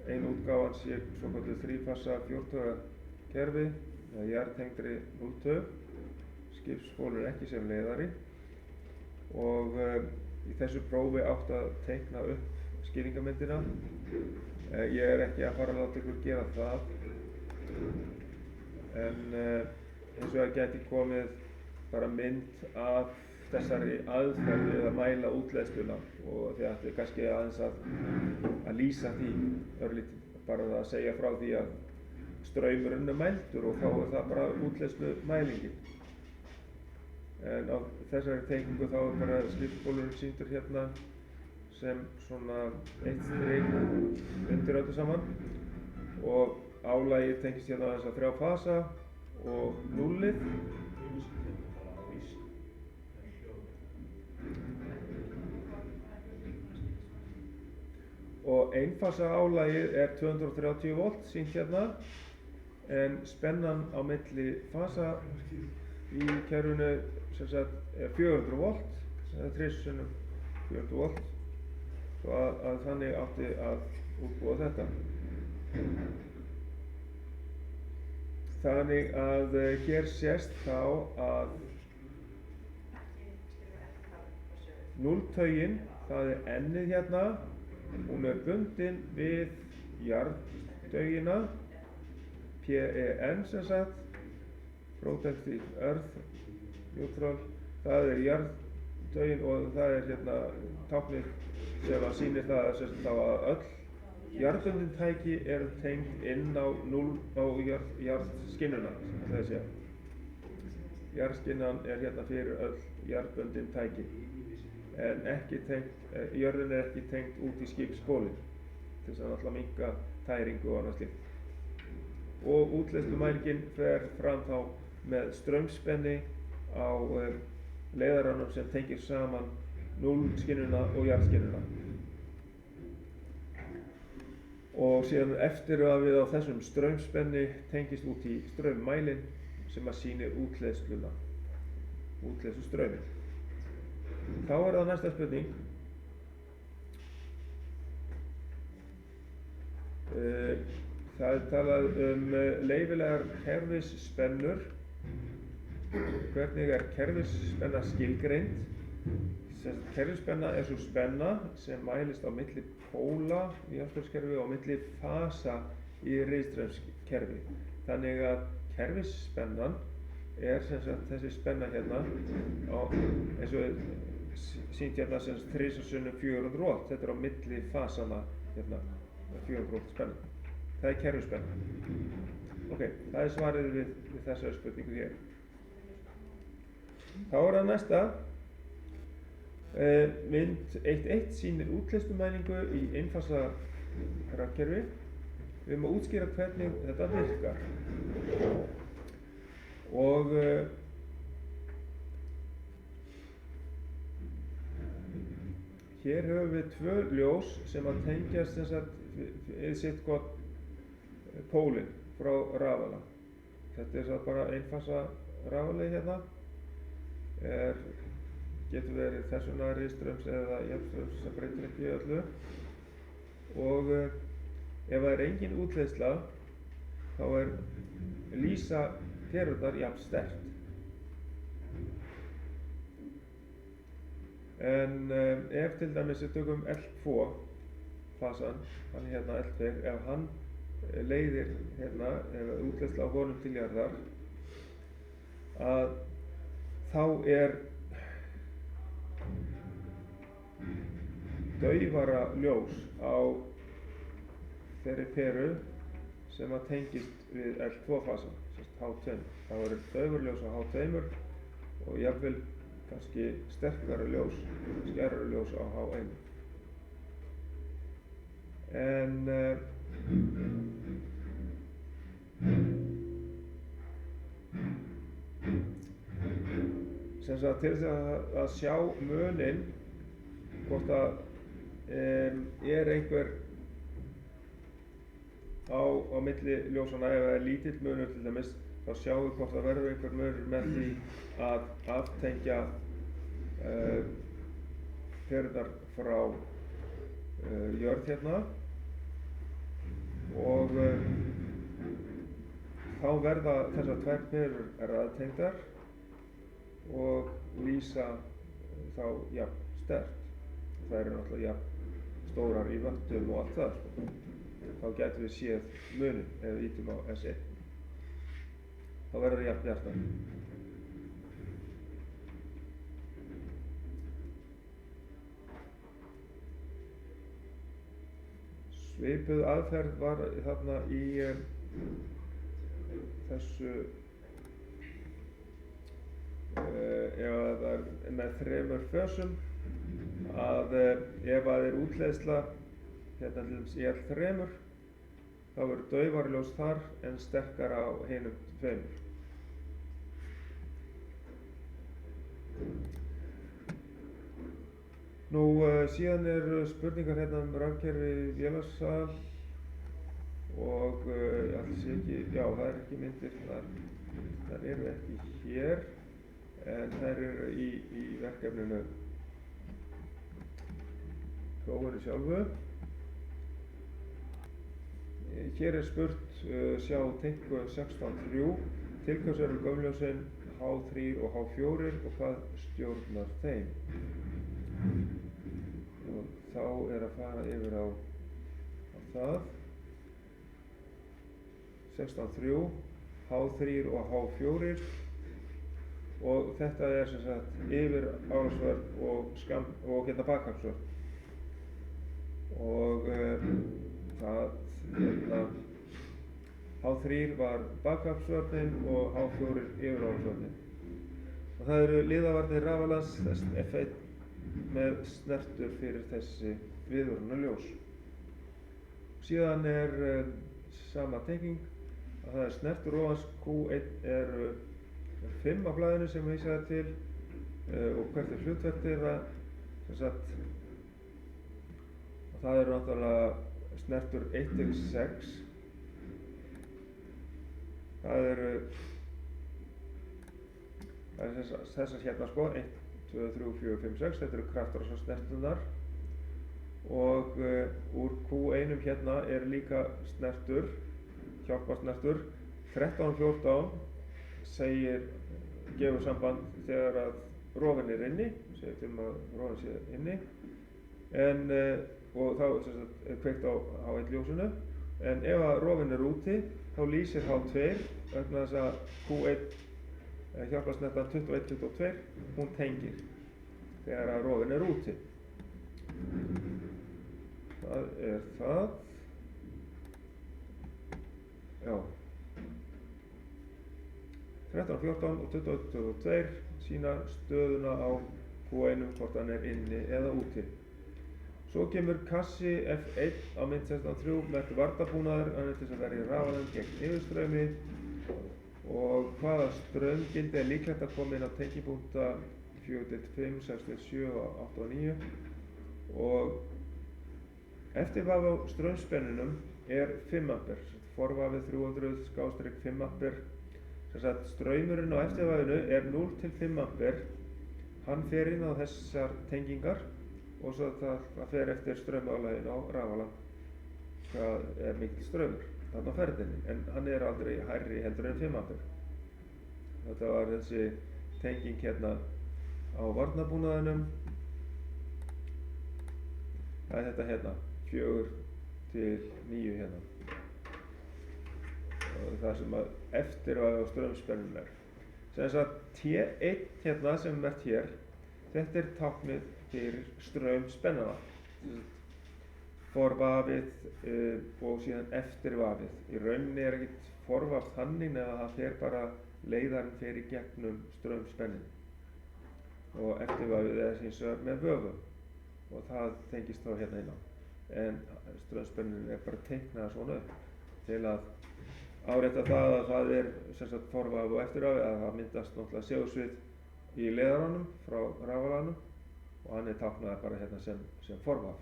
ein útgáfan sé svokölluð þrífasa fjórtaugakerfi eða jarðtengdri núlltaug, skipsspólur ekki sem leiðari og í þessu prófi átti að teikna upp skýringamyndina. Ég er ekki að fara að láta ykkur gera það en hins vegar gæti komið bara mynd af þessari aðferð við að mæla útleiðsluna og þið ættu kannski aðeins að lýsa því örlítið, bara að segja frá því að straumurinn er mældur og þá er það bara útleiðslumælingin. En á þessari teikningu þá er bara skipsspólurinn sýndur hérna sem svona eitt strik undir öllu saman og álagið tengist hérna þess að 3 fasa og núllið og einfasa álagið er 230 volt sýnt hérna, en spennan á milli fasa í kerfinu sem sagt er 400 volt, eða 3 sinnum 400 volt, svo að þannig átti að útbúa þetta. Þannig að hér sést þá að núlltaugin, það er ennið hérna, hún er bundin við jarðtaugina, PEN sem sagt, Protective Earth Neutral, það er jarðtaugin og það er hérna táknið sem að sýnir það sem þá að öll jarðbundin tæki eru tengd inn á jarðskinnuna, það sé. Jarðskinnan er hérna fyrir öll jarðbundin tæki, en ekki tengt, jörðin er ekki tengt út í skipsbólinn, til þess að náttúrulega minnka tæringu og annað slíkt. Og útleiðslumælingin fer fram þá með straumspenni á leiðaranum sem tengir saman núllskinnuna og jarðskinnuna. Og síðan eftir að við á þessum straumspenni tengist út í straummælinn sem að sýnir útleiðsluna, útleiðslustraumin. Þá er það næsta spurning. Það er talað leyfilegar kerfisspennur. Hvernig er kerfisspenna skilgreind? Kerfisspenna er svo spenna sem mælist á milli póla í afturkerfi og á milli fasa í rafstraumskerfi. Þannig að kerfisspennan er sem sagt þessi spenna hérna á, eins og sýnt hérna sem 3 sinnum 400 volt. Þetta er á milli fasana hérna, 400 volt spenna. Það er kerfisspenna. Ok, það er svarið við þessari spurningu hér. Þá er það næsta. Mynd 1.1 sýnir útleiðslumælingu í einfasa rafkerfi. Við erum að útskýra hvernig þetta virkar. Og hér höfum við 2 ljós sem að tengjast þess að sitt gott pólinn frá rafala. Þetta er svo bara einfasa rafalið hérna. Getur verið þess vegna rafstraums eða jafnstraums, það breytir ekki öllu. Og ef það er engin útleiðsla, þá er lýsa perurnar jafn sterkt. En ef til dæmis við tökum L2 fasan, hann er hérna L2, ef hann leiðir hérna, ef útleiðsla á honum til jarðar, að þá er daufara ljós á þeirri peru sem að tengist við L2 fasan, H2. Þá eru daufur ljós á H2 og jafnvel kannski sterkara ljós, skærara ljós á H1. En sem sagt til þess að sjá muninn, hvort að er einhver á milli ljósana, ef það er lítill munur til dæmis, þá sjáum við hvort það verður einhver munur með því að aftengja perurnar frá jörð hérna og þá verða þessar 2 perur raðtengdar og lýsa þá jafn sterkt. Það eru náttúrulega jafn stórar í vöttum og allt það. Þá gætum við séð munin ef við ýtum á S1. Þá verður það jafn bjartar. Svipuð aðferð var þarna í þessu ef það er með 3 fösum, að ef það er útleiðsla hérna til dæmis í L3, þá verður daufara ljós þar en sterkara á hinum 2. Síðan eru spurningar hérna rafkerfi vélasal og alls ekki, já það er ekki myndir þar eru ekki hér en þær eru í verkefninu prófinu sjálfu. Hér er spurt sjá tengingu 16.3 til hvers eru gömljósin H3 og H4 og hvað stjórnar þeim. Og þá er að fara yfir á það. 16.3, H3 og H4 og þetta er sem sagt yfir árásvörn og hérna bakhafsvörn og það hérna H3 var bakhafsvörnin og H4 yfir árásvörnin og það eru liðavarnir Rafalans F1 með snertur fyrir þessi viðvörunarljós. Síðan er sama tenging að það er snertur ofans Q1 eru 5 á blaðinu sem vísa það til og hvert er hlutverk þeirra sem sagt og það eru náttúrulega snertur 1-6 það eru þessar hérna sko 1, 2, 3, 4, 5, 6 þetta eru kraftar og svo snertunar og úr Q1 hérna er líka snertur hjálparsnertur 13 og 14 gefur samband þegar að rofinn er inni segir til að rofinn sé inni en og þá er kveikt á H1 ljósinu en ef að rofinn er úti þá lýsir H2 vegna þess að Q1 hjálparsnertan 21-22 hún tengir þegar að rofinn er úti. Það er það. Já. 13, 14 og 22 sýna stöðuna á Q1 hvort hann er inni eða úti. Svo kemur kassi F1 á mynd 16.3 með varnarbúnaður, hann er til að verja rafalann gegn yfirstraumi og hvaða straumgildi er líklegt að koma inn á tengipunkta 4-5, 6-7 og 8 og 9 og eftirvaf á straumspennunum er 5 ampere, forvafið 300/5 ampere. Straumurinn á eftirvafinu er 0-5 ampere, hann fer inn á þessar tengingar og svo það fer eftir straumálæginu á rafalann hvað er mikil straumur þarna á ferðinni, en hann er aldrei hærri heldur en 5 ampere. Þetta var þessi tenging hérna á varnarbúnaðinum. Það er þetta hérna, 4-9 hérna. Og það sem að eftirvafið á straumspennum er. Sem sagt T1 hérna sem er mert hér, þetta er táknið fyrir straumspennana. Forvafið og síðan eftirvafið. Í rauninni er ekkert forvaf þannig eða það fer bara leiðarinn fer í gegnum straumspennin. Og eftirvafið er hins vegar með vöfum og það tengist þá hérna inn á. En straumspennin er bara teiknað svona upp til að árétta það að það er sem sagt forvaf og eftirvafið að það myndast náttúrulega segulsvið í leiðaranum frá rafalanum og hann er táknaður bara hérna sem forvaf.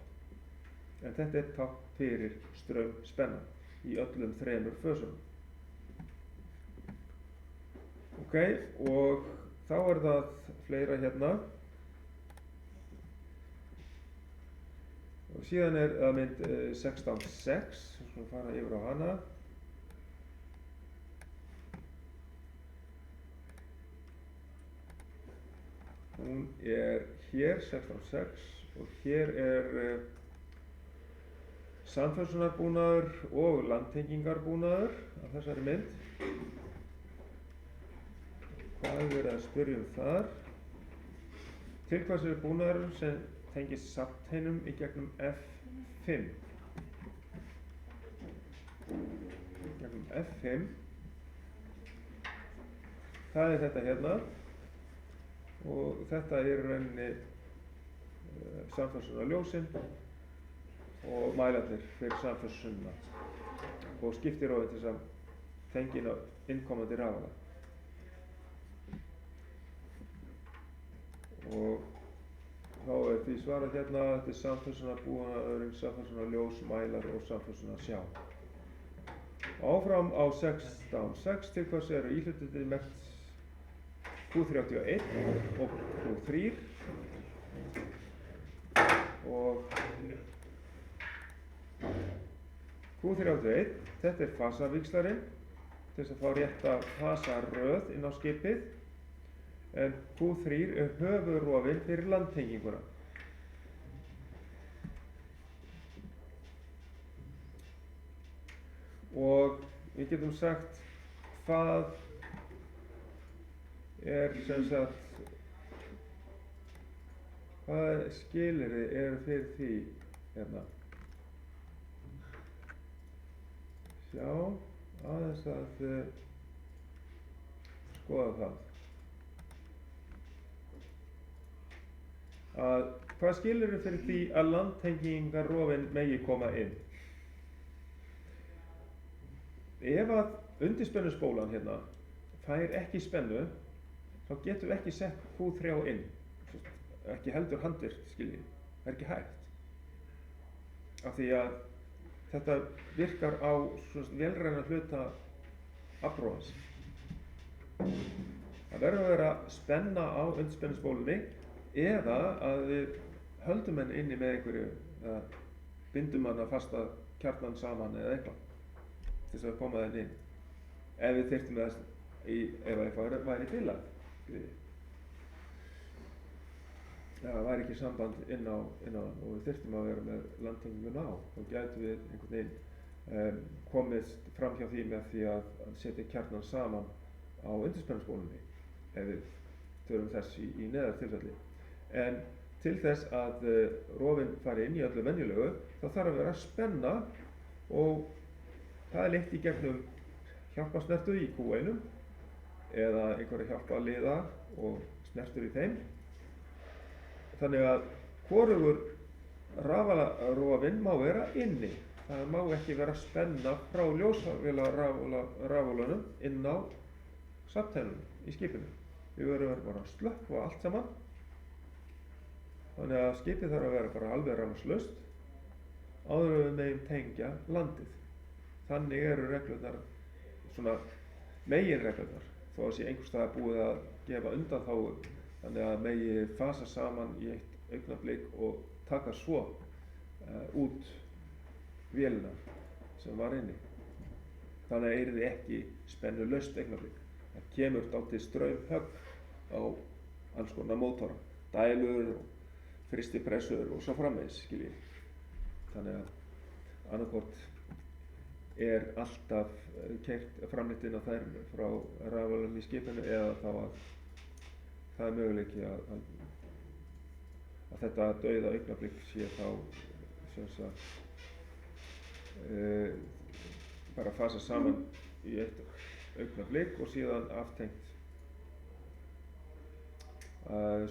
En þetta er tákn fyrir straumspenna í öllum þremur fösum. Ok, og þá er það fleira hérna. Og síðan er það mynd 16.6, við skulum fara yfir á hana. Hún er hér 16.6 og hér er samferðslunarbúnaður og landtengingarbúnaður af þessari mynd. Hvað er verið að spyrja þar? Til hvers er búnaður sem tengist safnheinum í gegnum F5. Gegnum F5. Það er þetta hérna. Og þetta er í rauninni samferðslunarljósin og mælarnir fyrir samferðslunna og skiptirófið til þess að tengja á innkomandi rafala. Og þá er því svarað hérna, þetta er samfellsuna búnaðurinn, samfellsuna ljós, mælar og samfellsuna sjá. Áfram á 16.6 til hvers eru íhlutirnir merkt Q31 og Q3 og Q31, þetta er fasavíxlarinn til þess að fá rétta fasaröð inn á skipið, en Q3 er höfuðrofinn fyrir landtenginguna. Og við getum sagt hvað er sem sagt, hvað skilyrði eru fyrir því hérna. Sjá, aðeins að skoða það. Hvað skilyrði fyrir því að landtengingarrofinn megi koma inn? Ef að undirspennusbólan hérna fær ekki spennu, þá getum við ekki sett Q3 inn, ekki heldur handvirkt, skiljið, það er ekki hægt. Af því að þetta virkar á vélræna hluta afrófans. Það verður að vera spenna á undirspennusbólunni eða að við höldum henni inni með einhverju, eða bindum hana fasta kjarnan saman eða eitthvað til þess að koma henni inn. Ef við þyrftum þess ef eitthvað væri bilað. Það væri ekki samband inn á og við þyrftum að vera með landtenginguna á, þá gætum við einhvern veginn komist fram hjá því með því að setja kjarnan saman á undirspennusbólunni ef við þurfum þess í neðar tilfelli. En til þess að rofinn fari inn í öllu venjulegu, þá þarf að vera spenna og það er leitt í gegnum hjálparsnertu í Q1 eða einhverja hjálparliða og snertur í þeim. Þannig að hvorugur rafalrofinn má vera inni. Það má ekki vera spenna frá ljósrafalunum inn á safntælunum í skipinu. Við verðum bara að slökkva allt saman. Þannig að skipið þarf að vera bara alveg rafmagnslaust áður en við megum tengja landið. Þannig eru reglurnar, svona meginreglurnar, þó að sé einhvers staðar búið að gefa undanþágu, þannig að megi fasa saman í eitt augnablik og taka svo út vélina sem var inni. Þannig að yrði ekki spennulaust augnablik. Það kemur dálítið straumhögg á alls konar mótora, dælur og fristipressur og svo framvegis, skiljið. Þannig að annarkvort er alltaf keyrt framleitt inn á þær frá rafalunum í skipinu eða þá að það er möguleiki að þetta dauða augnablik sé þá sem sagt bara fasa saman í eitt augnablik og síðan aftengt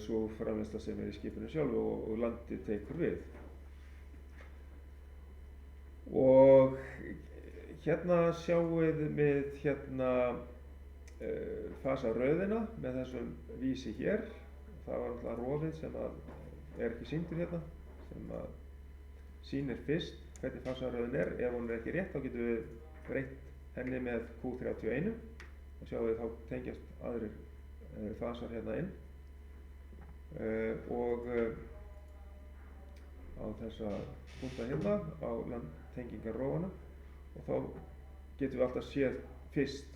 svo framleiðsla sem er í skipinu sjálfu og landið tekur við. Og hérna sjáum við hérna fasaröðina með þessum vísi hér. Það var náttúrulega rofið sem er ekki sýndur hérna, sem sýnir fyrst hvernig fasaröðin er. Ef hún er ekki rétt, þá getum við breytt henni með Q31 og sjáum við þá tengjast aðrir fasar hérna inn. Og á þessa punkta hérna á landtengingarrófana og þá getum við alltaf séð fyrst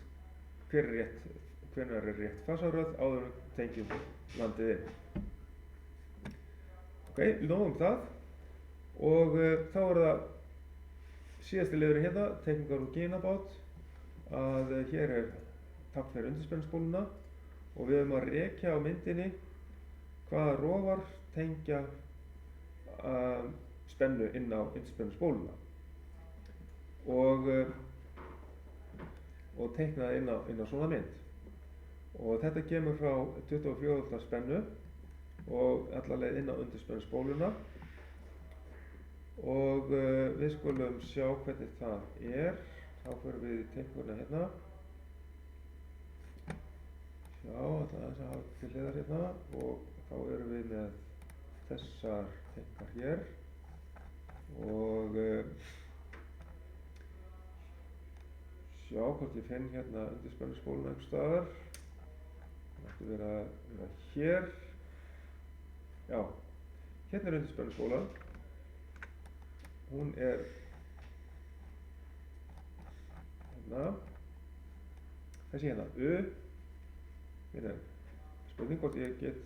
hvenær er rétt fasaröð áður en tengjum landið inn. Ok, nóg það og þá er það síðasti liðurinn hérna, teikningar úr ginabát, að hér er tákn fyrir undirspennusbóluna og við höfum að rekja á myndinni hvaða rofar tengja spennu inn á undirspennusbóluna og teikna inn á svona mynd. Og þetta kemur frá 24 V spennu og alla leið inn á undirspennusbóluna og við skulum sjá hvernig það er. Þá förum við í teikninguna hérna. Sjá, alltaf þess að hafa til hliðar hérna og þá erum við með þessar tengar hér og sjá hvort ég finn hérna undirspennusspóluna einhvers staðar. Það ætti vera hér. Já, hérna er undirspennusspólan. Hún er hérna, þessi hérna, U. Hérna er spurning hvort ég get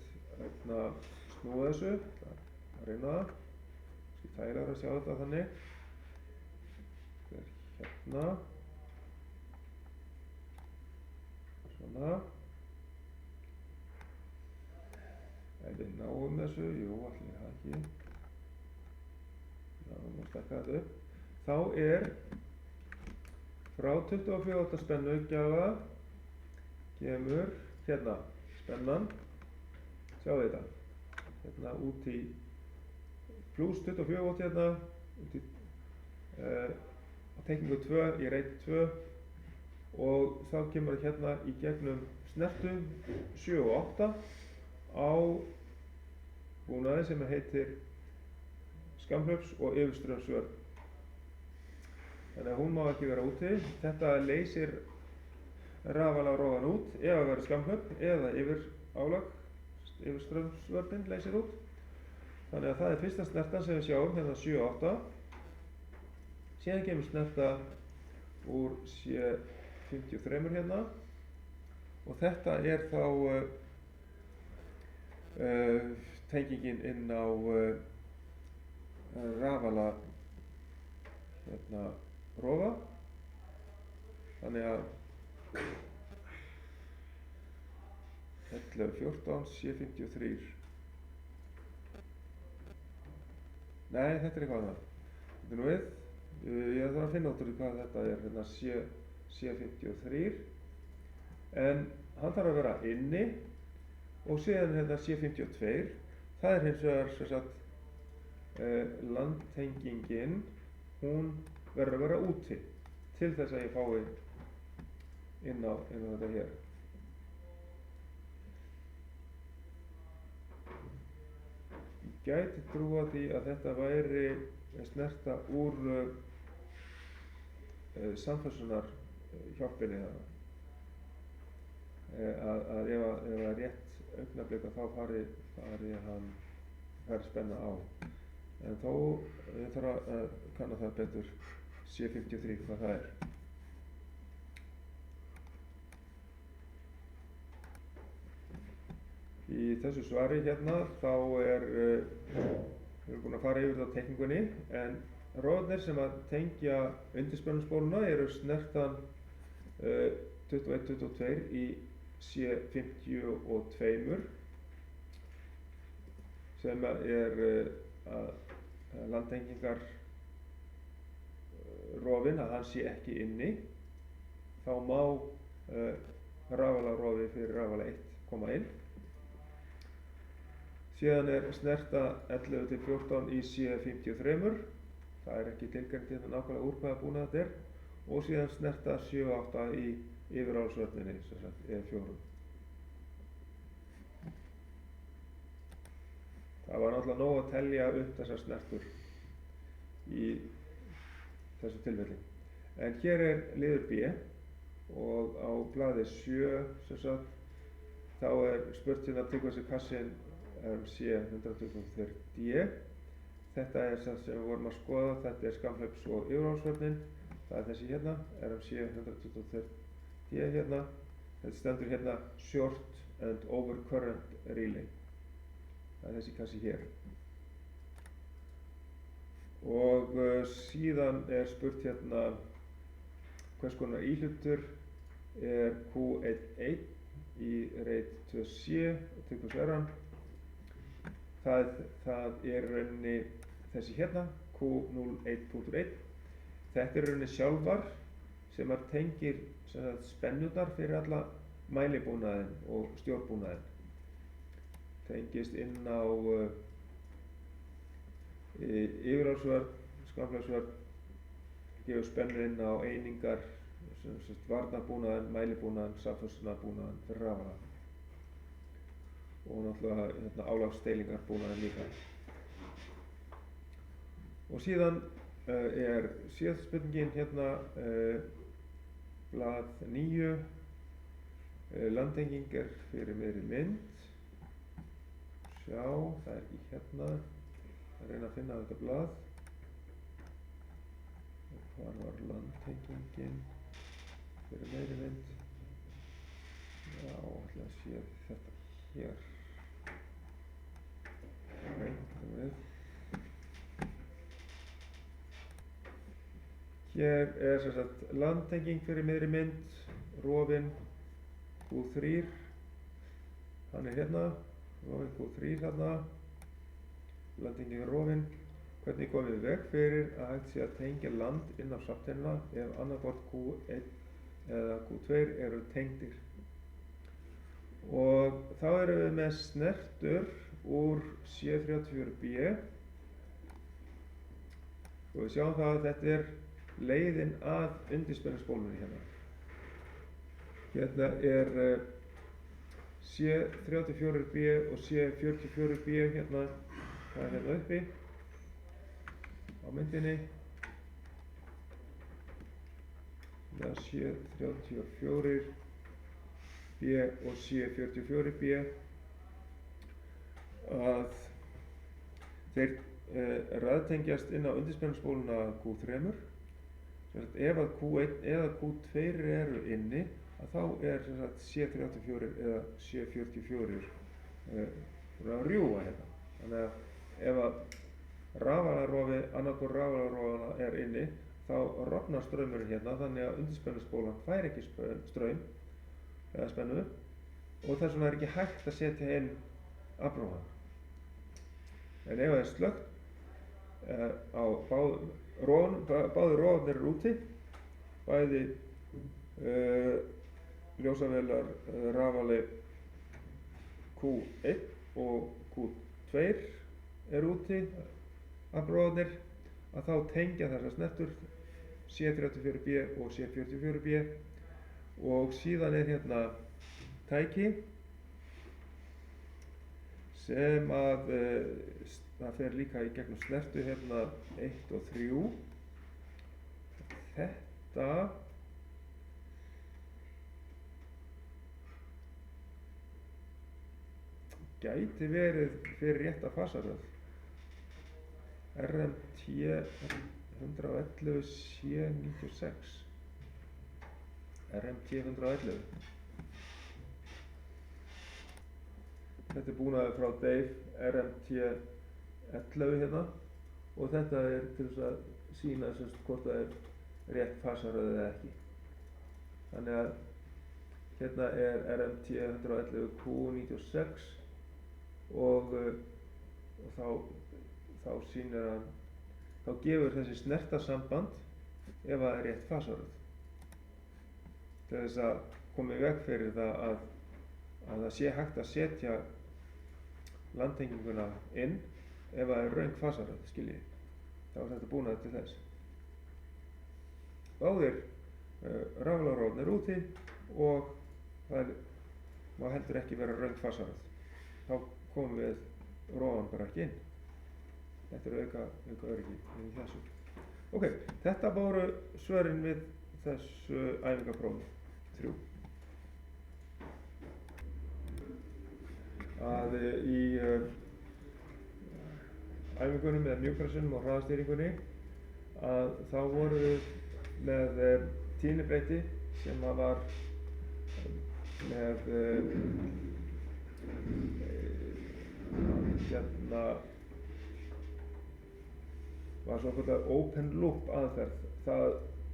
snúa þessu, að reyna það. Kannski þægilegra að sjá þetta þannig. Þetta er hérna. Svona. Ef við náum þessu, jú, allir það ekki. Náum að stakka þetta upp. Þá er frá 24 spennugjafa kemur hérna spennan. Sjáu þetta. Hérna út í pluss 24 volt hérna út í á tengingu 2 í reit 2 og þá kemur hérna í gegnum snertu 7 og 8 á búnaði sem heitir skammhlaups og yfirstraumsvörn. Þannig að hún má ekki vera úti. Þetta leysir rafaláróðan út ef að vera skammhlaup eða yfirstraumsvörnin leysir út. Þannig að það er fyrsta snertan sem við sjáum hérna 7 og 8. Síðan kemur snerta úr C53 hérna og þetta er þá tengingin inn á rafala hérna rofa. Þannig að 1114 C53. Nei, þetta er eitthvað annað. Þetta nú við. Ég þarf að finna út úr hvað þetta er, hérna C53. En hann þarf að vera inni og síðan hérna C52. Það er hins vegar sem sagt landtengingin, hún verður að vera úti til þess að ég fái inn á þetta hér. Ég gæti trúa því að þetta væri snerta úr samfessunar hjálpinni þarna. Að ef að rétt augnablik að þá fari hann spenna á. En þó ég þarf að kanna það betur C53 hvað það er. Í þessu svari hérna þá við erum búin að fara yfir þetta á teikningunni en róðnir sem að tengja undirspennusspóluna eru snertan 21-22 í C52 sem er landtengingar rofinn að hann sé ekki inni. Þá má rafalarofi fyrir rafala 1 koma inn. Síðan er snerta 11-14 í C53. Það er ekki tilgreint hérna nákvæmlega úr hvaða búnað þetta er. Og síðan snerta 7-8 í yfirálsvörninni, sem sagt E4. Það var náttúrulega nóg að telja upp þessar snertur í þessu tilfelli. En hér er liður B og á blaði 7 sem sagt þá er spurt hérna til hversu kassin C123D. Þetta er það sem við vorum að skoða, þetta er skammhlaups og yfirálsvörnin. Það er þessi hérna, RMC123D hérna. Þetta stendur hérna Short and Overcurrent Relay. Það er þessi kassi hér. Og síðan er spurt hérna hvers konar íhlutur er Q11 í reit 2C og til hvers er hann. Það er rauninni þessi hérna, Q01.1. Þetta er rauninni sjálfar sem að tengir spennurnar fyrir alla mælibúnaðinn og stjórnbúnaðinn. Tengist inn á yfirálsvörn, skammhlaupsvörn, gefur spennu inn á einingar, varnarbúnaðinn, mælibúnaðinn, samfessunarbúnaðinn fyrir rafala. Og náttúrulega álagsdeilingarbúnaðinn líka. Og síðan er síðasta spurningin hérna, blað 9, landtenging er fyrir miðri mynd. Sjá, það er ekki hérna, að reyna að finna þetta blað. Hvar var landtengingin fyrir miðri mynd? Já, ætla að sé þetta hér. Ok, þetta við. Hér er sem sagt landtenging fyrir miðri mynd, rofinn Q3, hann er hérna, rofinn Q3 hérna, landtenging er rofinn. Hvernig komum við veg fyrir að hægt sé að tengja land inn á safntennina ef annarkvort Q1 eða Q2 eru tengdir? Og þá erum við með snertur úr C34B og við sjáum það að þetta er leiðin að undirspennusbólunni hérna. Hérna er C34B og C44B hérna, það er hérna uppi á myndinni. Það er C34B og C44B að þeir raðtengjast inn á undirspennusbóluna Q3. Ef að Q1 eða Q2 eru inni, að þá er C34 eða C44 að rjúfa hérna. Þannig að ef að rafalarrofi, annarkvort rafalarrofana er inni, þá rofnar straumurinn hérna, þannig að undirspennusbólan fær ekki straum eða spennu og þess vegna er ekki hægt að setja inn afrófan. En ef það er slökkt á báðir rofarnir eru úti, bæði ljósavélar rafali Q1 og Q2 eru úti, afrófarnir, að þá tengja þessar snertur C34B og C44B og síðan er hérna tæki sem að það fer líka í gegnum snertu hérna 1 og 3. Þetta gæti verið fyrir rétta fasaröð. RMT 111 C96. RMT 111. Þetta er búnaður frá Dave RMT 11 hérna og þetta er til þess að sýna hvort það er rétt fasaröð eða ekki. Þannig að hérna er RMT 111 Q96 og þá sýnir hann, þá gefur þessi snertasamband ef það er rétt fasaröð. Til þess að koma í veg fyrir það að það sé hægt að setja landtenginguna inn ef það er röng fasaröð, skiljið. Þá er þetta búnaður til þess. Báðir rafalarrófnir úti og það má heldur ekki vera röng fasaröð. Þá komum við rófan bara ekki inn. Þetta er auka öryggi í þessu. Ok, þetta voru svörin við þessu æfingaprófi 3. Að í æfingunum með mjúkrassunum og hraðastýringunni að þá voru við með tíðnibreyti sem að var með hérna var svokallað open loop aðferð.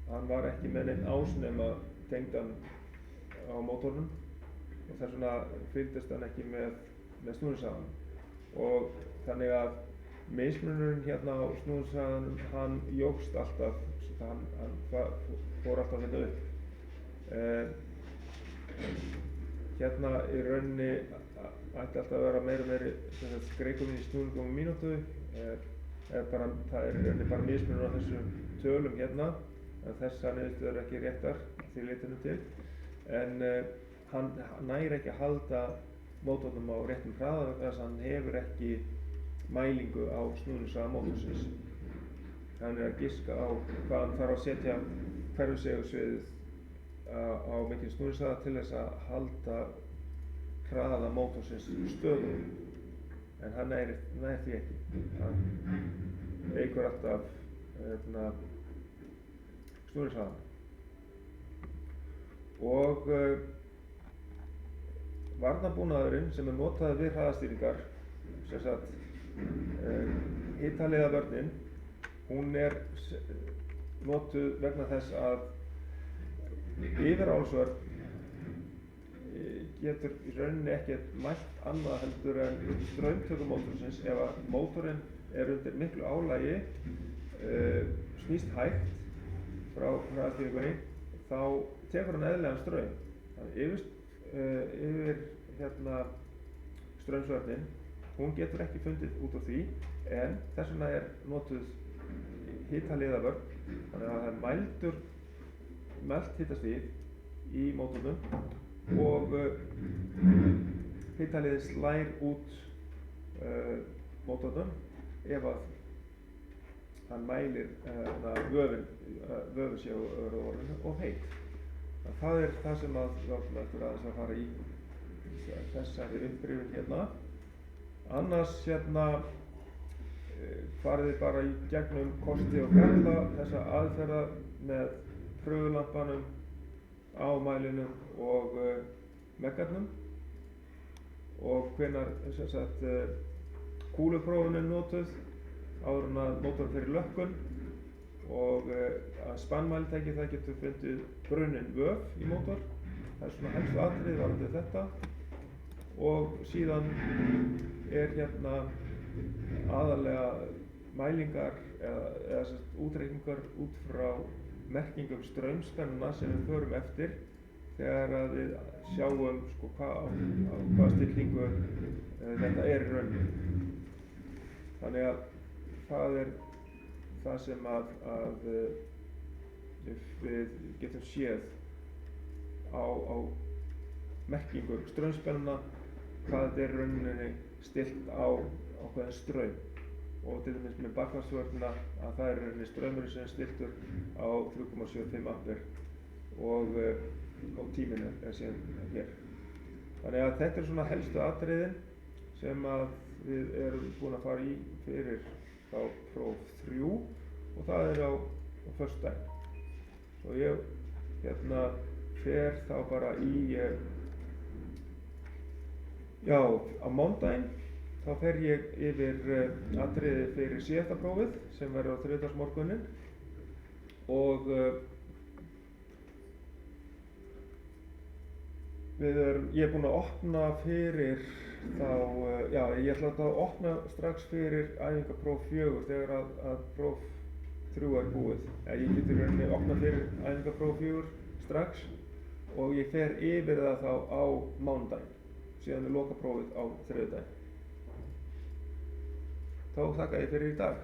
Hann var ekki með neinn ás nema tengdan á mótornum og þess vegna fylgdist hann ekki með snúningshraðanum. Og þannig að mismunurinn hérna á snúningshraðanum, hann jókst alltaf, hann fór alltaf hérna upp. Hérna í rauninni ætti alltaf að vera meira og meiri skreykun í snúningum á mínútu. Það er í rauninni bara mismunur á þessum tölum hérna, en þessar niðurstöður eru ekki réttar því leytinu til. En hann næri ekki að halda mótornum á réttum hraða vegna þess að hann hefur ekki mælingu á snúningshraða mótorsins. hann er að giska á hvað hann þarf að setja hverfisegulsviðið á mikinn snúningshraða til þess að halda hraða mótorsins stöðugum, en hann nær því ekki. Hann eykur alltaf snúningshraðann. Og varnarbúnaðurinn sem er notaður við hraðastýringar, sem sagt hitaleiðavörnin, hún er notuð vegna þess að yfirálsvörn getur í rauninni ekkert mælt annað heldur en straumtöku mótorsins. Ef að mótorinn er undir miklu álagi, snýst hægt frá hraðastýringunni, þá tekur hann eðlilegan straum. Þannig yfir straumsvörnin, hún getur ekki fundið út á því, en þess vegna er notuð hitaleiðavörn, þannig að það er mælt hitastig í mótornum og hitaleiðin slær út mótornum ef að hann mælir vöfin sé orðinu of heit. Það er það sem við áttum eftir aðeins að fara í þessari upprifun hérna. Annars farið þið bara í gegnum kosti og galla þessa aðferða með pröfulampanum, ámælinum og meggarnum, og hvenær kúluprófun er notuð áður en að mótorinn fer í lökkun, og að spannmælitæki það getur fundið brunnin vöf í mótor. Það er svona helstu atriði varðandi þetta, og síðan er aðallega mælingar eða útreikningar út frá merkingum straumspennuna sem við förum eftir þegar að við sjáum hvaða stillingu þetta er í rauninni. Þannig að það er það sem að við getum séð á merkingum straumspennuna, hvað þetta er í rauninni stilt á ákveðinn straum. Og til dæmis með baklandsvörnina að það er í rauninni straumurinn sem er stiltur á 3,75 ampere og tíminn er síðan hér. Þannig að þetta er svona helstu atriðin sem að við erum búin að fara í fyrir þá próf 3, og það er á föstudaginn. Svo ég fer þá bara í á mánudaginn þá fer ég yfir atriði fyrir síðasta prófið sem verður á þriðjudagsmorguninn, og ég er búinn að opna fyrir ég ætla að opna strax fyrir æfingapróf 4 þegar að próf 3 er búið. Ég get í rauninni opnað fyrir æfingapróf 4 strax, og ég fer yfir það þá á mánudaginn, síðan er lokaprófið á þriðjudaginn. Þá þakka ég fyrir í dag.